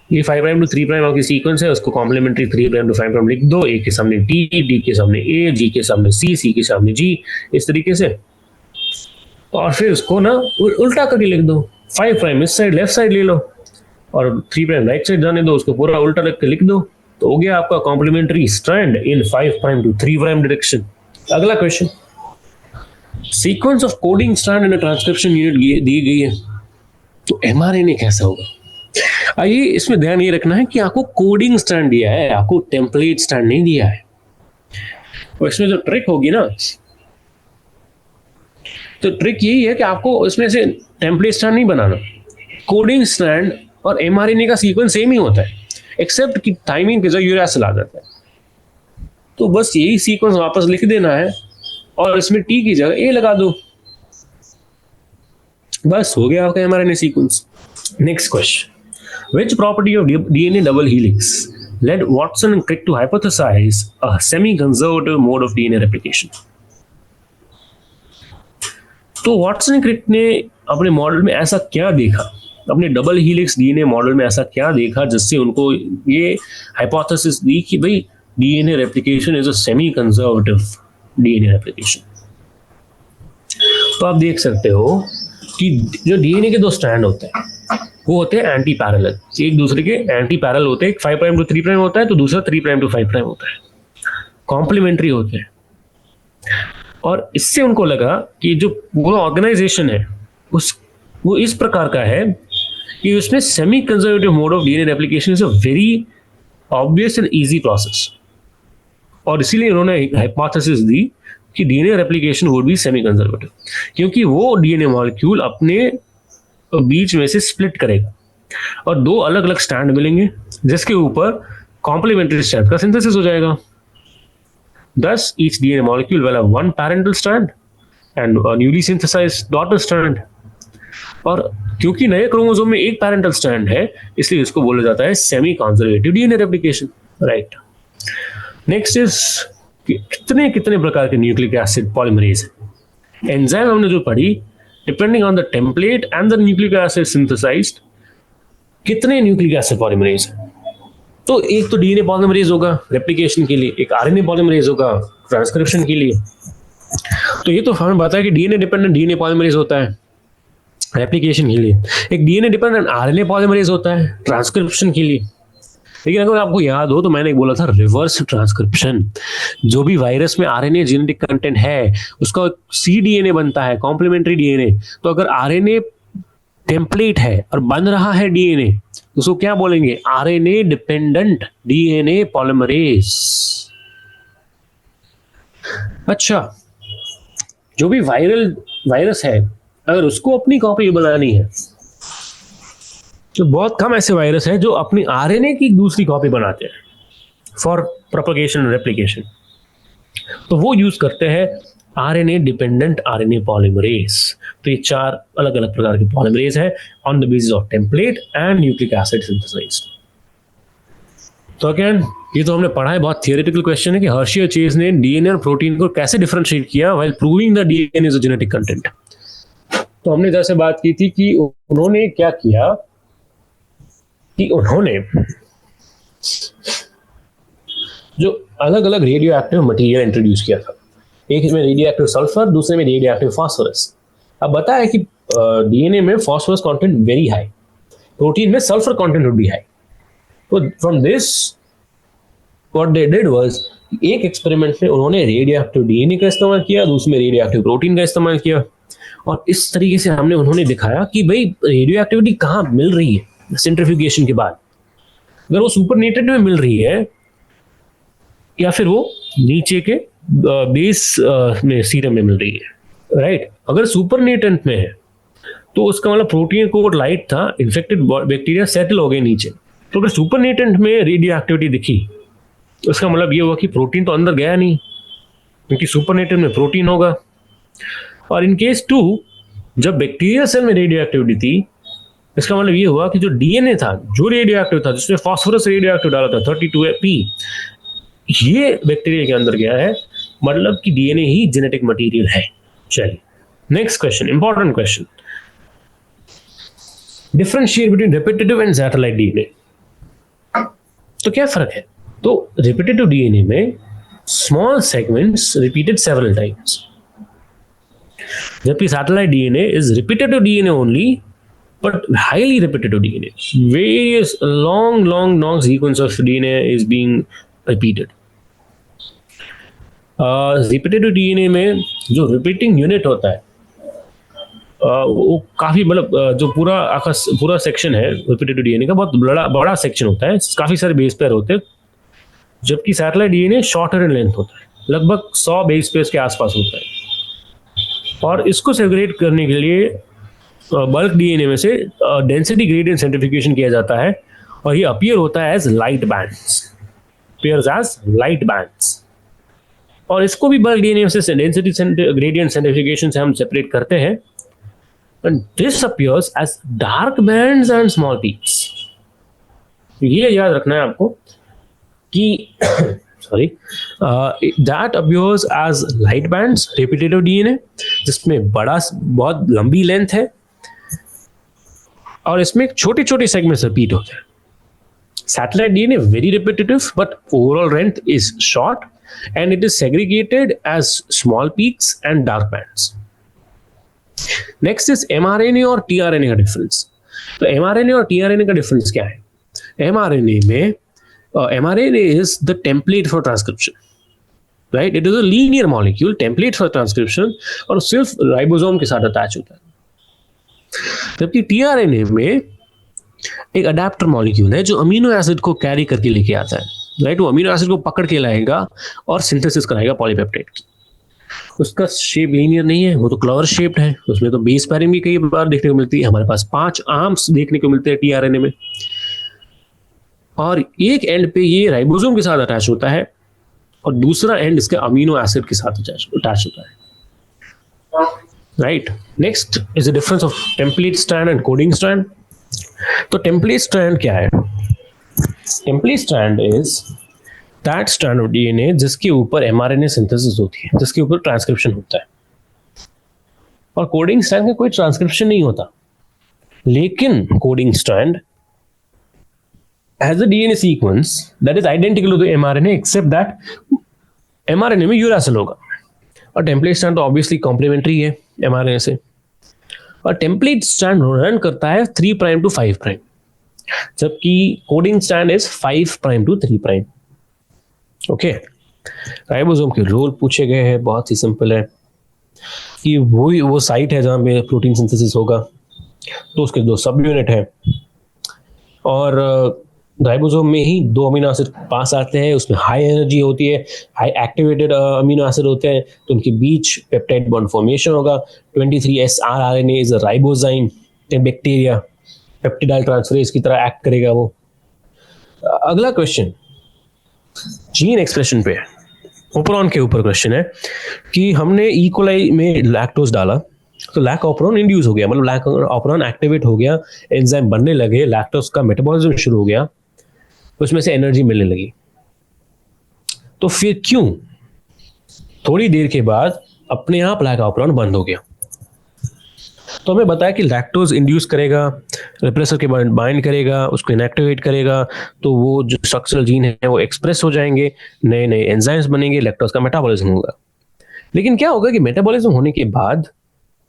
ये 5 प्राइम टू 3 प्राइम आपकी सीक्वेंस है, उसको कॉम्प्लीमेंट्री 3 प्राइम टू 5 प्राइम लिख दो। ए के सामने टी, टी के सामने ए, जी के सामने सी, सी के सामने जी, इस तरीके से। और फिर उसको ना उल्टा करके लिख दो। 5 प्राइम इस साइड लेफ्ट साइड ले लो और 3 प्राइम राइट साइड जाने दो, उसको पूरा उल्टा रख के लिख दो। तो हो गया आपका complementary strand in 5 prime to 3 prime direction. अगला question, sequence of coding strand in transcription unit दी गई है, तो एमआरएनए कैसा होगा। आइए इसमें ध्यान ये रखना है कि आपको कोडिंग स्ट्रैंड दिया है, आपको टेम्पलेट स्ट्रैंड नहीं दिया है। और इसमें जो ट्रिक होगी ना, तो ट्रिक यही है कि आपको इसमें से टेम्पलेट स्ट्रैंड नहीं बनाना। कोडिंग स्ट्रैंड और एमआरएनए का सीक्वेंस सेम ही होता है, एक्सेप्ट कि थाइमिन की जगह यूरासिल आ जाता है। तो बस यही सीक्वेंस वापस लिख देना है और इसमें टी की जगह ए लगा दो, बस हो गया आपका mRNA sequence. Next question, which property of DNA double helix led Watson and Crick to hypothesize a semi-conservative mode of DNA replication? तो वॉटसन एंड क्रिक ने अपने मॉडल में ऐसा क्या देखा, अपने डबल हीलिक्स डीएनए मॉडल में ऐसा क्या देखा जिससे उनको ये हाइपोथेसिस दी कि भाई DNA replication is a semi conservative DNA replication. तो आप देख सकते हो कि जो डीएनए के दो स्ट्रैंड होते हैं वो होते हैं एंटी पैरेलल, एक दूसरे के एंटी पैरेलल होते हैं। एक 5 प्राइम टू 3 प्राइम होता है तो दूसरा 3 प्राइम टू 5 प्राइम होता है, कॉम्प्लीमेंट्री होते हैं। और इससे उनको लगा कि जो पूरा ऑर्गेनाइजेशन है वो इस प्रकार का है कि उसमें semi conservative mode of DNA replication is a very obvious and easy process. और इसीलिए उन्होंने एक हाइपोथेसिस दी कि DNA replication would be semi conservative, क्योंकि वो डीएनए मॉलिक्यूल अपने बीच में से स्प्लिट करेगा और दो अलग अलग स्टैंड मिलेंगे जिसके ऊपर कॉम्प्लीमेंट्री स्ट्रैंड का सिंथेसिस हो जाएगा। Thus, each DNA molecule will have one parental strand and a newly synthesized daughter strand. और क्योंकि नए क्रोमोसोम में एक पैरेंटल स्ट्रैंड है इसलिए इसको बोला जाता है semi conservative DNA replication, right. Next is कितने कितने प्रकार के न्यूक्लिक एसिड पॉलीमरेज है। एंजाइम हमने जो पढ़ी, depending on the template and the nucleic acid synthesized, कितने न्यूक्लिक एसिड पॉलीमरेज है। तो एक तो डीएनए पॉलीमरेज होगा रेप्लिकेशन के लिए, एक आरएनए पॉलीमरेज होगा ट्रांसक्रिप्शन के लिए। तो ये तो हमें पता है कि डीएनए डिपेंडेंट डीएनए पॉलीमरेज होता है रेप्लिकेशन के लिए, एक डीएनए डिपेंडेंट आरएनए पॉलीमरेज होता है ट्रांसक्रिप्शन के लिए। लेकिन अगर आपको याद हो तो मैंने बोला था रिवर्स ट्रांसक्रिप्शन, जो भी वायरस में आरएनए जेनेटिक कंटेंट है उसका सी डीएनए बनता है, कॉम्प्लीमेंट्री डीएनए। तो अगर आरएनए टेम्पलेट है और बन रहा है डीएनए तो उसको क्या बोलेंगे, आरएनए डिपेंडेंट डीएनए पॉलीमरेज। अच्छा, जो भी वायरस है अगर उसको अपनी कॉपी बनानी है तो बहुत कम ऐसे वायरस है जो अपनी आरएनए की दूसरी कॉपी बनाते हैं फॉर प्रोपगेशन रेप्लिकेशन। तो वो यूज करते हैं आरएनए डिपेंडेंट आरएनए पॉलीमरेज। तो ये 4 अलग अलग प्रकार के पॉलीमरेज है on the basis of template and nucleic acid synthesized. तो अगेन ये तो हमने पढ़ा है, बहुत थियोरेटिकल क्वेश्चन है कि हर्शी और चेज ने डीएनए और प्रोटीन को कैसे डिफरेंशिएट किया while proving the DNA is a genetic content. तो हमने जैसे बात की थी कि उन्होंने क्या किया कि उन्होंने जो अलग अलग रेडियो एक्टिव मटीरियल इंट्रोड्यूस किया था, एक इसमें रेडियो एक्टिव सल्फर, दूसरे में रेडियो एक्टिव फास्फोरस। अब बताया कि डीएनए में phosphorus content very high, protein में sulphur content would be high. तो from this what they did was, एक एक्सपेरिमेंट में उन्होंने रेडियो एक्टिव डीएनए का इस्तेमाल किया, दूसरे में रेडियो एक्टिव प्रोटीन का इस्तेमाल किया। और इस तरीके से हमने उन्होंने दिखाया कि भाई रेडियो एक्टिविटी कहाँ मिल रही है सेंट्रीफ्यूगेशन के बाद, अगर वो सुपरनेटेड में मिल रही है या फिर वो नीचे के बेस में सीरम में मिल रही है, राइट। अगर सुपरनेटेंट में है तो उसका मतलब प्रोटीन कोड लाइट था, इन्फेक्टेड बैक्टीरिया सेटल हो गए नीचे। तो अगर सुपरनेटेंट में रेडियो एक्टिविटी दिखी तो उसका मतलब ये हुआ कि प्रोटीन तो अंदर गया नहीं, क्योंकि सुपरनेटेंट में प्रोटीन होगा। और इन केस 2 जब बैक्टीरिया सेल में रेडियो एक्टिविटी थी, इसका मतलब ये हुआ कि जो डीएनए था जो रेडियो एक्टिव था, जिसमें फास्फोरस रेडियो एक्टिव डाला था 32P, ये बैक्टीरिया के अंदर गया है, मतलब कि डीएनए ही जेनेटिक मटेरियल है। चलिए next question, important question, differentiate between repetitive and satellite DNA. तो क्या फर्क है? तो रिपीटेटिव डीएनए में small segments repeated several times, जबकि satellite DNA is repetitive DNA only but highly repetitive DNA. Various long sequence of DNA is being repeated. Repetitive DNA में जो repeating unit होता है वो काफी मतलब जो पूरा सेक्शन है रिपीटेटिव डीएनए का बहुत बड़ा सेक्शन होता है, काफी सारे बेस पेयर होते हैं, जबकि satellite DNA shorter in length होता है, लगभग 100 बेस पेयर्स के आसपास होता है। और इसको सेग्रीगेट करने के लिए बल्क डीएनए में से डेंसिटी ग्रेडियंट सेंट्रीफ्यूगेशन किया जाता है और ये अपीयर होता है as light bands, appears as light bands. और इसको भी बल्क डीएनए से डेंसिटी ग्रेडियंट सेंट्रीफ्यूगेशन से हम सेपरेट करते हैं, and this appears as dark bands and small peaks. ये याद रखना है आपको कि sorry that appears as light bands repetitive DNA, जिसमें बहुत लंबी लेंथ है और इसमें छोटे छोटे सेगमेंट्स रिपीट होते हैं। Satellite DNA very repetitive but overall length is short, and it is segregated as small peaks and dark bands. Next is mRNA और tRNA का डिफरेंस. तो mRNA और tRNA का डिफरेंस क्या है? mRNA में mRNA is the template for transcription, right? It is a linear molecule, template for transcription, और सिर्फ राइबोसोम के साथ अटैच होता है. जबकि tRNA में एक अडेप्टर मॉलिक्यूल है जो अमीनो एसिड को कैरी करके लेके आता है, राइट? वो अमीनो एसिड को पकड़ के लाएगा और सिंथेसिस कराएगा पॉलीपेप्टाइड की. उसका शेप लीनियर नहीं है, वो तो क्लॉवर शेप्ड है. उसमें तो बेस पेयरिंग भी कई बार देखने को मिलती है. हमारे पास 5 आर्म्स देखने को मिलते हैं टीआरएनए में, और एक एंड पे ये राइबोसोम के साथ अटैच होता है और दूसरा एंड इसके अमीनो एसिड के साथ अटैच होता है, right? Next is the difference of template strand and coding strand. तो टेम्पलेट स्ट्रैंड क्या है? Template strand is that strand of DNA जिसके ऊपर एमआरएनए सिंथेसिस होती है, जिसके ऊपर ट्रांसक्रिप्शन होता है. और कोडिंग स्ट्रैंड का कोई ट्रांसक्रिप्शन नहीं होता, लेकिन coding strand has a DNA sequence that is identical to the mRNA except that mRNA में यूरासिल होगा. और टेम्पलेट स्ट्रैंड तो ऑब्वियसली कॉम्प्लीमेंट्री है mRNA से. और टेम्पलेट स्ट्रैंड रन करता है 3 प्राइम टू 5 प्राइम, जबकि coding strand is 5 prime to 3 prime. Okay, ribosome के रोल पूछे गए हैं, बहुत ही सिंपल है कि वो साइट है जहाँ पे प्रोटीन सिंथेसिस होगा. तो उसके 2 सब यूनिट है, और राइबोसोम में ही 2 अमीनो एसिड पास आते हैं. उसमें हाई एनर्जी होती है, हाई एक्टिवेटेड अमीनो एसिड होते हैं, तो उनके बीच पेप्टाइड बॉन्ड फॉर्मेशन होगा. 23S rRNA is a ribozyme in bacteria, peptidyl transferase की तरह एक्ट करेगा वो. अगला क्वेश्चन जीन एक्सप्रेशन पे है, ओपरॉन के ऊपर क्वेश्चन है कि हमने ई कोलाई में लैक्टोज डाला तो लैक ऑपरॉन इंड्यूस हो गया, मतलब लैक ऑपरॉन एक्टिवेट हो गया, एंजाइम बनने लगे, लैक्टोज का मेटाबॉलिज्म शुरू हो गया, उसमें से एनर्जी मिलने लगी. तो फिर क्यों थोड़ी देर के बाद अपने आप लैक ऑपरॉन बंद हो गया? तो हमें बताया कि लैक्टोज इंड्यूस करेगा, रिप्रेसर के बाइंड करेगा, उसको इनएक्टिवेट करेगा, तो वो जो स्ट्रक्चरल जीन है वो एक्सप्रेस हो जाएंगे, नए नए एंजाइम्स बनेंगे, लैक्टोज का मेटाबॉलिज्म होगा. लेकिन क्या होगा कि मेटाबॉलिज्म होने के बाद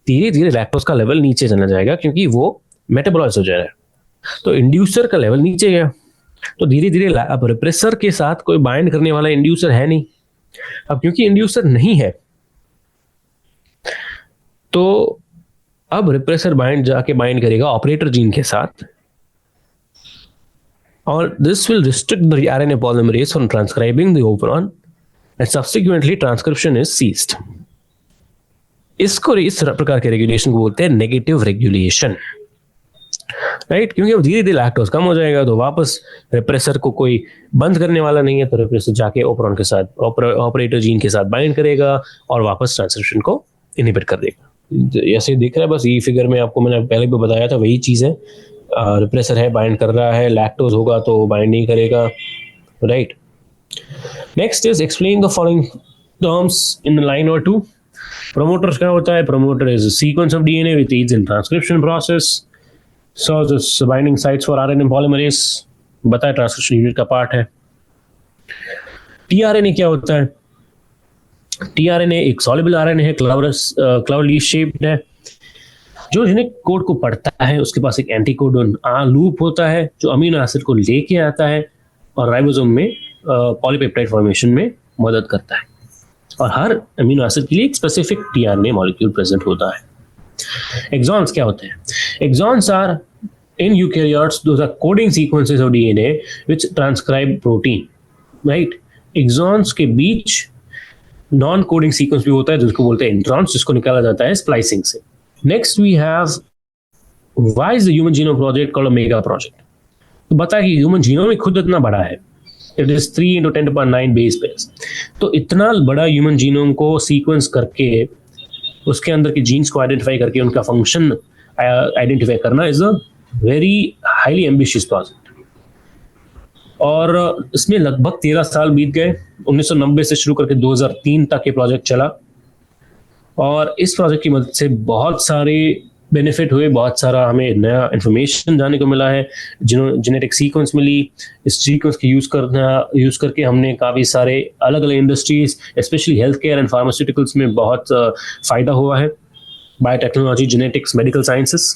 धीरे धीरे लैक्टोज का लेवल नीचे चला जाएगा, क्योंकि वो मेटाबॉलाइज हो जाएगा. तो इंड्यूसर का लेवल नीचे गया, तो धीरे धीरे अब रिप्रेसर के साथ कोई बाइंड करने वाला इंड्यूसर है नहीं. अब क्योंकि इंड्यूसर नहीं है, तो अब रिप्रेसर जाके बाइंड करेगा ऑपरेटर जीन के साथ, और this will restrict the RNA polymerase from transcribing the operon and subsequently transcription is ceased. इसको इस प्रकार के रेगुलेशन को बोलते हैं नेगेटिव रेगुलेशन, राइट? क्योंकि अब धीरे धीरे लैक्टोज कम हो जाएगा, तो वापस रिप्रेसर को कोई बंद करने वाला नहीं है, तो रिप्रेसर जाके ओपरॉन के साथ ऑपरेटर जीन के साथ बाइंड करेगा और वापस ट्रांसक्रिप्शन को इनहिबिट कर देगा. ऐसे दिख रहा है, बस ये फिगर में आपको मैंने पहले भी बताया था, वही चीज है. रिप्रेसर है, बाइंड कर रहा है, लैक्टोज होगा तो बाइंड नहीं करेगा, right? Next is explain the following terms in line और 2. प्रमोटर्स क्या होता है? Promoter is sequence of DNA which aids in transcription process, serves as binding sites for RNA polymerase, बताया ट्रांसक्रिप्शन यूनिट का पार्ट है. TRNA क्या होता है? टीआरएनए एक सॉल्युबल आरएनए है, क्लाउड शेप्ड है, जो जेनेटिक कोड को पढ़ता है. उसके पास एक एंटीकोडन लूप होता है जो अमीनो एसिड को लेके आता है और राइबोसोम में पॉलीपेप्टाइड फॉर्मेशन में मदद करता है. और हर अमीनो एसिड के लिए एक स्पेसिफिक टीआरएनए मॉलिक्यूल प्रेजेंट होता है. एक्सॉन्स क्या होते हैं? Exons are in eukaryotes, those are coding sequences of DNA which transcribe protein, right? Exons के बीच नॉन कोडिंग सीक्वेंस भी होता है जिसको बोलते हैं इंट्रॉन्स, जिसको निकाला जाता है स्प्लाइसिंग से. Next we have why is the human genome project called a mega project? तो बता कि ह्यूमन जीनोम ही खुद इतना बड़ा है, इट इज 3 × 10⁹ बेस पेयर्स. तो इतना बड़ा ह्यूमन जीनोम को सीक्वेंस करके उसके अंदर के जीन्स को आइडेंटिफाई करके उनका फंक्शन आइडेंटिफाई करना is a very highly ambitious project. और इसमें लगभग 13 साल बीत गए. 1990 से शुरू करके 2003 तक ये प्रोजेक्ट चला, और इस प्रोजेक्ट की मदद से बहुत सारे बेनिफिट हुए, बहुत सारा हमें नया इन्फॉर्मेशन जानने को मिला है, जेनेटिक सीक्वेंस मिली। इस सीक्वेंस के यूज़ करके हमने काफ़ी सारे अलग अलग industries, specially health care and pharmaceuticals में बहुत फ़ायदा हुआ है। बायोटेक्नोलॉजी, जेनेटिक्स, मेडिकल साइंसेस,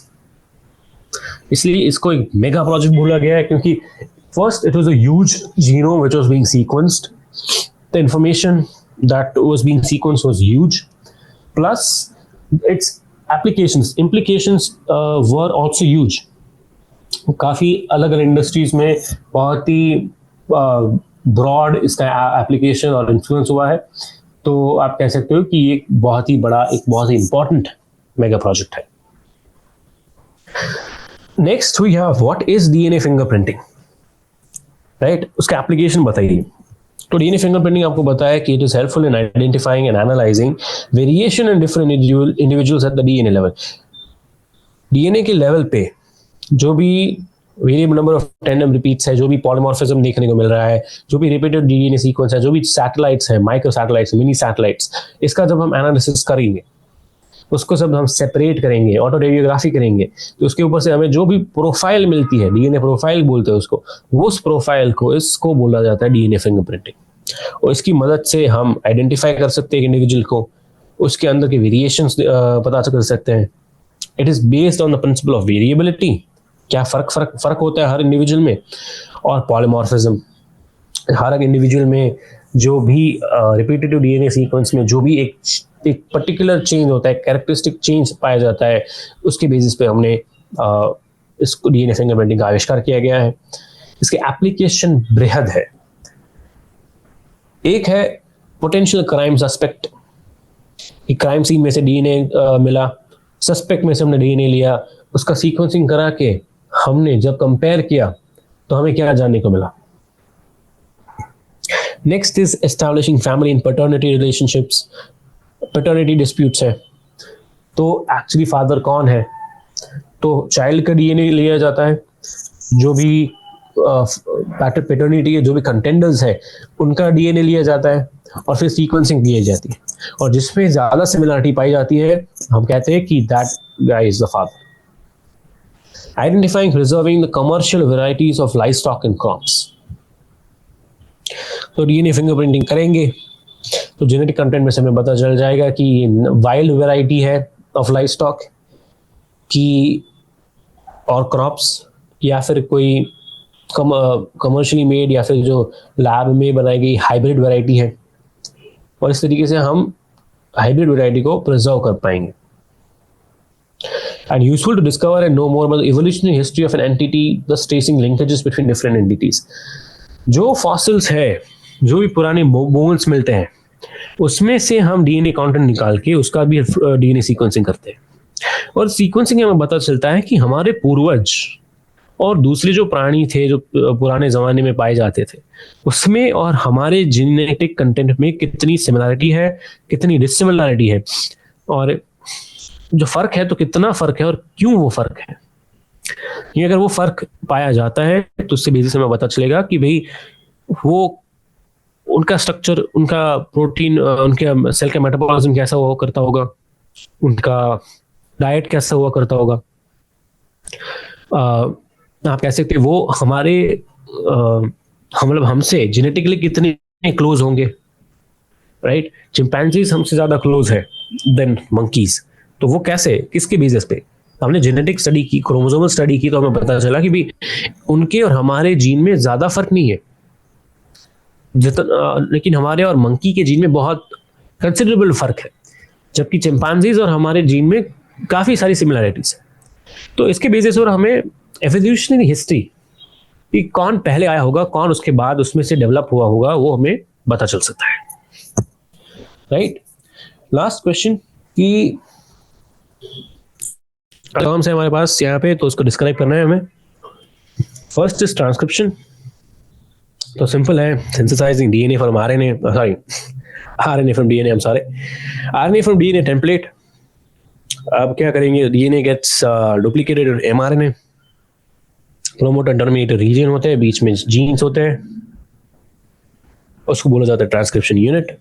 इसलिए इसको एक मेगा प्रोजेक्ट बोला गया है, क्योंकि first it was a huge genome which was being sequenced, the information that was being sequenced was huge, plus it's implications were also huge। काफ़ी अलग अलग इंडस्ट्रीज में बहुत ही ब्रॉड इसका एप्लीकेशन और इन्फ्लुएंस हुआ है। तो आप कह सकते हो कि ये एक बहुत ही इंपॉर्टेंट मेगा प्रोजेक्ट है। Next we have what is DNA fingerprinting, right? उसका एप्लीकेशन बताइए। तो डीएनए फिंगरप्रिंटिंग आपको बताया कि it is helpful in identifying and analysing variation in different individuals at the DNA level. DNA के लेवल पे जो भी variable number of tandem repeats है, जो भी पॉलीमॉर्फिज्म देखने को मिल रहा है, जो भी रिपीटेड डीएनए सीक्वेंस है, जो भी सैटेलाइट्स है, माइक्रो सैटेलाइट्स, मिनी सैटेलाइट्स, इसका जब हम एनालिसिस करेंगे, उसको सब हम सेपरेट करेंगे, ऑटो रेडियोग्राफी करेंगे, तो उसके ऊपर से हमें जो भी प्रोफाइल मिलती है, डीएनए प्रोफाइल बोलते हैं उसको, उस प्रोफाइल को इसको बोला जाता है डीएनए फिंगरप्रिंटिंग। और इसकी मदद से हम आइडेंटिफाई कर सकते हैं इंडिविजुअल को, उसके अंदर के वेरिएशंस पता कर सकते हैं। It is based on the principle of variability, क्या फर्क होता है हर इंडिविजुअल में, और पॉलीमॉर्फिज्म, हर एक इंडिविजुअल में जो भी रिपीटेटिव डीएनए सीक्वेंस में जो भी एक पर्टिकुलर चेंज होता है, कैरेक्टरिस्टिक चेंज पाया जाता है, उसके बेसिस पे हमने इसको डीएनए फिंगरप्रिंटिंग का आविष्कार किया गया है। इसके एप्लीकेशन बृहद है। एक है potential crime suspect, crime scene में से डीएनए मिला, सस्पेक्ट में से हमने डीएनए लिया, उसका सीक्वेंसिंग करा के हमने जब कंपेयर किया तो हमें क्या जानने को मिला। Next is establishing family and paternity relationships. Paternity disputes है, तो एक्चुअली फादर कौन है, तो चाइल्ड का डीएनए लिया जाता है, जो भी पैटर्निटी के जो भी कंटेंडर्स है उनका डीएनए लिया जाता है, और फिर सीक्वेंसिंग की जाती है, और जिसमें ज्यादा सिमिलरिटी पाई जाती है हम कहते हैं कि that guy is the father. Identifying preserving the commercial varieties of livestock and crops. तो डीएनए फिंगरप्रिंटिंग करेंगे तो जेनेटिक कंटेंट में से हमें पता चल जाएगा कि वाइल्ड वेराइटी है ऑफ लाइवस्टॉक की, और क्रॉप्स, या फिर कोई कमर्शियली मेड या फिर जो लैब में बनाई गई हाइब्रिड वैरायटी है, और इस तरीके से हम हाइब्रिड वैरायटी को प्रिजर्व कर पाएंगे। And useful to discover and know more about the evolutionary history of an entity, thus tracing linkages between different entities। जो फॉसिल्स है, जो भी पुराने बोन्स मिलते हैं, उसमें से हम डीएनए कंटेंट निकाल के उसका भी डीएनए सीक्वेंसिंग करते हैं, और सीक्वेंसिंग हमें पता चलता है कि हमारे पूर्वज और दूसरे जो प्राणी थे जो पुराने जमाने में पाए जाते थे, उसमें और हमारे जेनेटिक कंटेंट में कितनी सिमिलरिटी है, कितनी डिसिमिलरिटी है, और जो फर्क है तो कितना फर्क है और क्यों वो फर्क है। ये अगर वो फर्क पाया जाता है तो उससे बेसिस हमें पता चलेगा कि भाई वो उनका स्ट्रक्चर, उनका प्रोटीन, उनके सेल का मेटाबॉलिज्म कैसा हुआ करता होगा, उनका डाइट कैसा हुआ करता होगा। आप कह सकते वो हमारे मतलब हमसे जेनेटिकली कितने क्लोज होंगे, राइट? चिंपैंजीज हमसे ज्यादा क्लोज है देन मंकीज। तो वो कैसे, किसके बेसिस पे? हमने जेनेटिक स्टडी की, क्रोमोसोमल स्टडी की, तो हमें पता चला कि भी उनके और हमारे जीन में ज्यादा फर्क नहीं है जितना, लेकिन हमारे और मंकी के जीन में बहुत कंसिडरेबल फर्क है, जबकि चिंपैंजीज और हमारे जीन में काफी सारी सिमिलरिटीज है। तो इसके बेसिस पर हमें एवोल्यूशनरी हिस्ट्री कि कौन पहले आया होगा, कौन उसके बाद उसमें से डेवलप हुआ होगा, वो हमें पता चल सकता है, राइट? लास्ट क्वेश्चन कि टर्म्स है हमारे पास यहाँ पे, तो उसको डिस्क्राइब करना है हमें। First is transcription. तो सिंपल है, synthesizing DNA from RNA, sorry RNA from DNA, RNA from DNA template. अब क्या करेंगे, DNA gets duplicated in mRNA, promoter terminator region होते हैं, बीच में जीन्स होते हैं, उसको बोला जाता है ट्रांसक्रिप्शन यूनिट।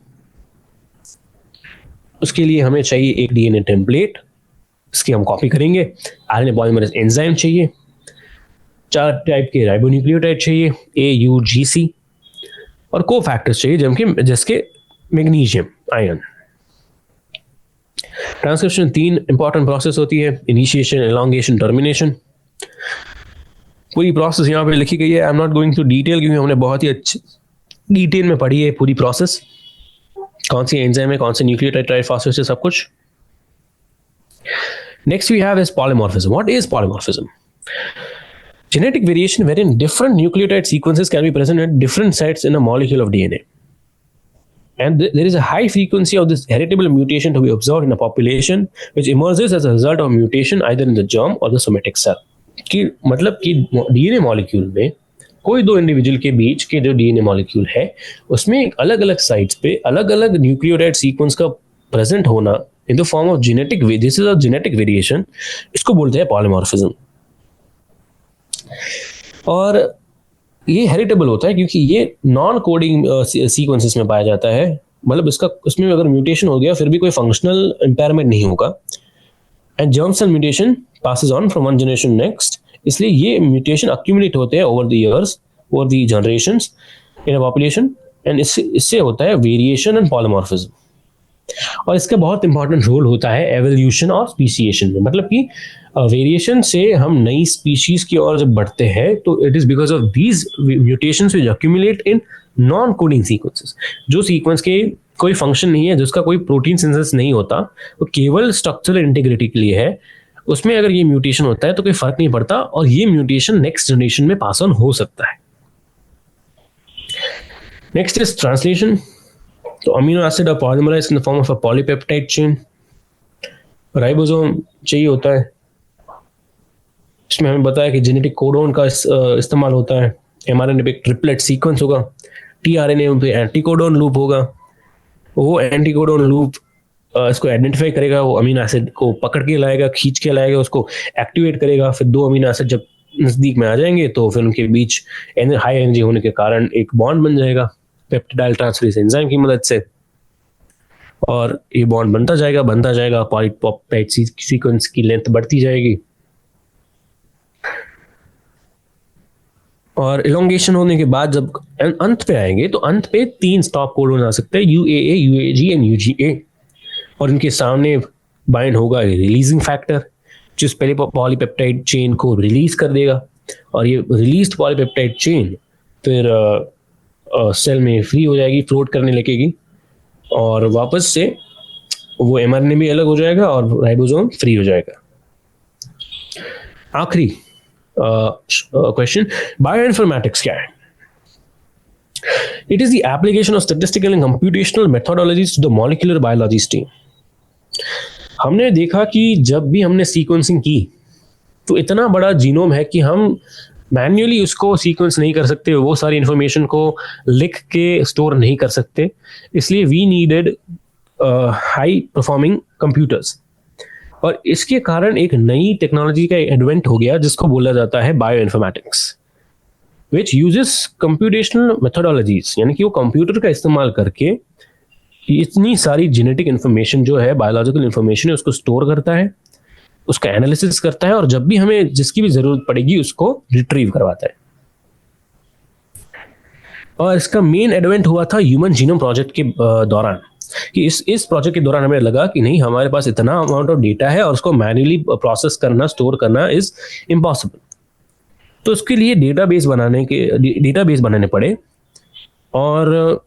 उसके लिए हमें चाहिए एक डीएनए टेम्पलेट इसकी हम कॉपी करेंगे। आरएनए पॉलीमरेज एंजाइम चाहिए, 4 टाइप के राइबोन्यूक्लियोटाइड चाहिए, AUGC, और को फैक्टर्स चाहिए जिसके magnesium ion. Transcription 3 important process होती है, इनिशिएशन, एलोंगेशन, टर्मिनेशन। पूरी प्रोसेस यहाँ पे लिखी गई है। I am not going to detail, क्योंकि हमने बहुत ही अच्छी डिटेल में पढ़ी है पूरी प्रोसेस, कौन सी एंजाइम है, कौन से न्यूक्लियोटाइड ट्राइफॉस्फेट, सब कुछ। Next we have is polymorphism. What is polymorphism? Genetic variation wherein different nucleotide sequences can be present at different sites in a molecule of DNA. And there is a high frequency of this heritable mutation to be observed in a population which emerges as a result of mutation either in the germ or the somatic cell. कि मतलब कि DNA molecule में कोई दो individual के बीच के जो DNA molecule है उसमें अलग अलग साइट्स पे अलग अलग न्यूक्लियोटाइड सीक्वेंस का प्रेजेंट होना इन the form of genetic, this is a genetic variation, इसको बोलते हैं पॉलीमॉर्फिज्म। और ये हेरिटेबल होता है क्योंकि ये नॉन कोडिंग सीक्वेंसेस में पाया जाता है, मतलब उसमें अगर म्यूटेशन हो गया फिर भी कोई फंक्शनल इम्पेयरमेंट नहीं होगा। And germ cell mutation passes on from one generation next, इसलिए ये म्यूटेशन अक्यूमुलेट होते हैं over the years, over the generations in a population, and इससे होता है वेरिएशन एंड पॉलीमॉर्फिज्म। और इसका बहुत इंपॉर्टेंट रोल होता है एवोल्यूशन और स्पीसीएशन में, मतलब कि वेरिएशन से हम नई स्पीशीज की ओर जब बढ़ते हैं तो it is because of these mutations which accumulate in non coding sequences. जो सीक्वेंस के कोई फंक्शन नहीं है, जिसका कोई प्रोटीन सिंथेसिस नहीं होता, वो केवल स्ट्रक्चरल इंटीग्रिटी के लिए है, उसमें अगर ये म्यूटेशन होता है तो कोई फर्क नहीं पड़ता और ये म्यूटेशन नेक्स्ट जनरेशन में पास ऑन हो सकता है। Next is translation. तो amino acid are polymerised in the form of a polypeptide chain. Ribosome चाहिए होता है, इसमें हमें बताया कि जेनेटिक कोडोन का इस्तेमाल होता है। mRNA पे एक ट्रिपलेट सीक्वेंस होगा, tRNA पे एंटीकोडोन लूप होगा, वो एंटीकोडोन लूप इसको आइडेंटिफाई करेगा, वो अमीनो एसिड को पकड़ के लाएगा, खींच के लाएगा, उसको एक्टिवेट करेगा। फिर दो अमीनो एसिड जब नजदीक में आ जाएंगे तो फिर उनके बीच हाई एनर्जी होने के कारण एक बॉन्ड बन जाएगा पेप्टिडाइल ट्रांसफरेज एंजाइम की मदद से, और ये बॉन्ड बनता जाएगा, पॉलीपेप्टाइड सीक्वेंस की लेंथ बढ़ती जाएगी, और इलोंगेशन होने के बाद जब अंत पे आएंगे तो अंत पे 3 स्टॉप कोडोन आ सकते हैं, UAA, UAG एंड UGA, और इनके सामने बाइंड होगा रिलीजिंग फैक्टर जो इस पहले पॉलीपेप्टाइड चेन को रिलीज कर देगा, और ये रिलीज्ड पॉलीपेप्टाइड चेन फिर सेल में फ्री हो जाएगी, फ्लोट करने लगेगी, और वापस से वो mRNA भी अलग हो जाएगा और राइबोसोम फ्री हो जाएगा। आखिरी क्वेश्चन, बायोइन्फॉर्मेटिक्स क्या है? It is the application of statistical and computational methodologies to the molecular biology stream. हमने देखा कि जब भी हमने सीक्वेंसिंग की तो इतना बड़ा जीनोम है कि हम मैन्युअली उसको सीक्वेंस नहीं कर सकते, वो सारी इंफॉर्मेशन को लिख के स्टोर नहीं कर सकते, इसलिए we needed high performing computers. और इसके कारण एक नई टेक्नोलॉजी का एडवेंट हो गया जिसको बोला जाता है bioinformatics, which uses computational methodologies, यानी कि वो कंप्यूटर का इस्तेमाल करके इतनी सारी जेनेटिक इंफॉर्मेशन जो है, बायोलॉजिकल इंफॉर्मेशन है, उसको स्टोर करता है, उसका एनालिसिस करता है, और जब भी हमें जिसकी भी जरूरत पड़ेगी उसको रिट्रीव करवाता है। और इसका मेन एडवेंट हुआ था ह्यूमन जीनोम प्रोजेक्ट के दौरान, कि इस प्रोजेक्ट के दौरान हमें लगा कि नहीं, हमारे पास इतना अमाउंट ऑफ डेटा है और उसको मैन्युअली प्रोसेस करना, स्टोर करना इज इम्पॉसिबल। तो उसके लिए डेटाबेस बनाने पड़े, और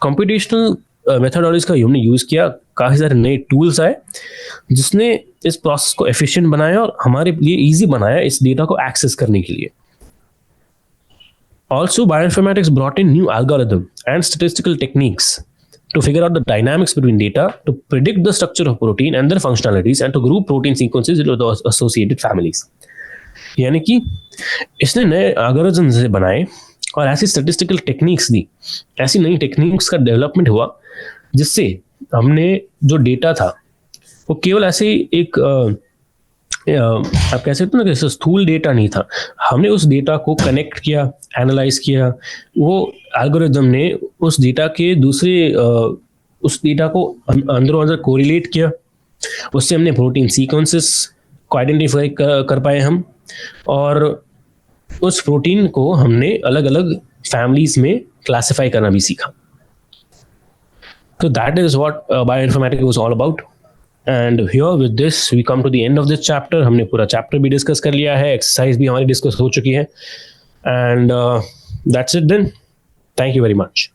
कंप्यूटेशनल मेथोडोलॉजीज का हमने यूज किया। काफी सारे नए टूल्स आए जिसने इस प्रोसेस को एफिशिएंट बनाया और हमारे लिए इजी बनाया इस डेटा को एक्सेस करने के लिए। Also, bioinformatics brought in new algorithm and statistical techniques to figure out the dynamics between data, to predict the structure of protein and their functionalities, and to group protein sequences into the associated families. यानी कि इसने नए algorithms से बनाए और ऐसी statistical techniques दी, ऐसी नई टेक्निक्स का डेवलपमेंट हुआ जिससे हमने जो डेटा था वो केवल ऐसे एक आप कह सकते हो ना कि स्थूल डेटा नहीं था, हमने उस डेटा को कनेक्ट किया, एनालाइज किया, वो एल्गोरिदम ने उस डेटा के उस डेटा को अंदरों अंदर कोरिलेट किया, उससे हमने प्रोटीन सीक्वेंसेस को आइडेंटिफाई कर पाए हम, और उस प्रोटीन को हमने अलग अलग फैमिलीज में क्लासिफाई करना भी सीखा. So that is what bioinformatics was all about. And here with this we come to the end of this chapter. हमने पूरा चैप्टर भी डिस्कस कर लिया है, एक्सरसाइज भी हमारी डिस्कस हो चुकी है, and that's it then. Thank you very much.